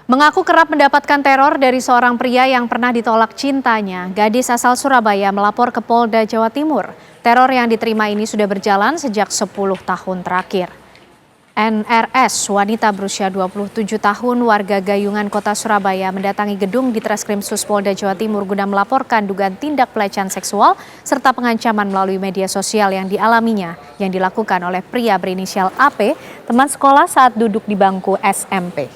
Mengaku kerap mendapatkan teror dari seorang pria yang pernah ditolak cintanya, gadis asal Surabaya melapor ke Polda Jawa Timur. Teror yang diterima ini sudah berjalan sejak 10 tahun terakhir. NRS, wanita berusia 27 tahun, warga Gayungan, Kota Surabaya, mendatangi gedung di Treskrimsus Polda Jawa Timur guna melaporkan dugaan tindak pelecehan seksual serta pengancaman melalui media sosial yang dialaminya, yang dilakukan oleh pria berinisial AP, teman sekolah saat duduk di bangku SMP.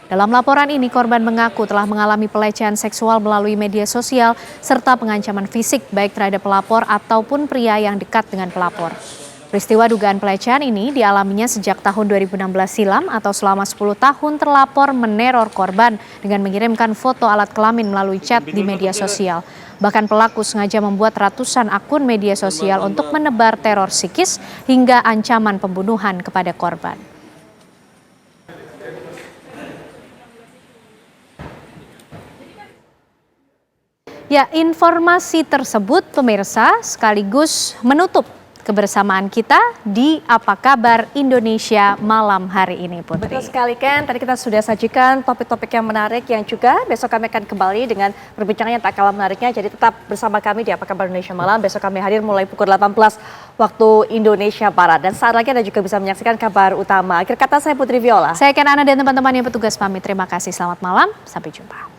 Dalam laporan ini, korban mengaku telah mengalami pelecehan seksual melalui media sosial serta pengancaman fisik baik terhadap pelapor ataupun pria yang dekat dengan pelapor. Peristiwa dugaan pelecehan ini dialaminya sejak tahun 2016 silam atau selama 10 tahun terlapor meneror korban dengan mengirimkan foto alat kelamin melalui chat di media sosial. Bahkan pelaku sengaja membuat ratusan akun media sosial untuk menebar teror psikis hingga ancaman pembunuhan kepada korban. Ya, informasi tersebut pemirsa sekaligus menutup kebersamaan kita di Apa Kabar Indonesia malam hari ini, Putri. Betul sekali, Ken. Tadi kita sudah sajikan topik-topik yang menarik yang juga besok kami akan kembali dengan perbincangan yang tak kalah menariknya. Jadi tetap bersama kami di Apa Kabar Indonesia malam. Besok kami hadir mulai pukul 18 waktu Indonesia Barat. Dan saat lagi Anda juga bisa menyaksikan kabar utama. Akhir kata saya Putri Viola. Saya Ken Ana dan teman-teman yang petugas pamit. Terima kasih, selamat malam, sampai jumpa.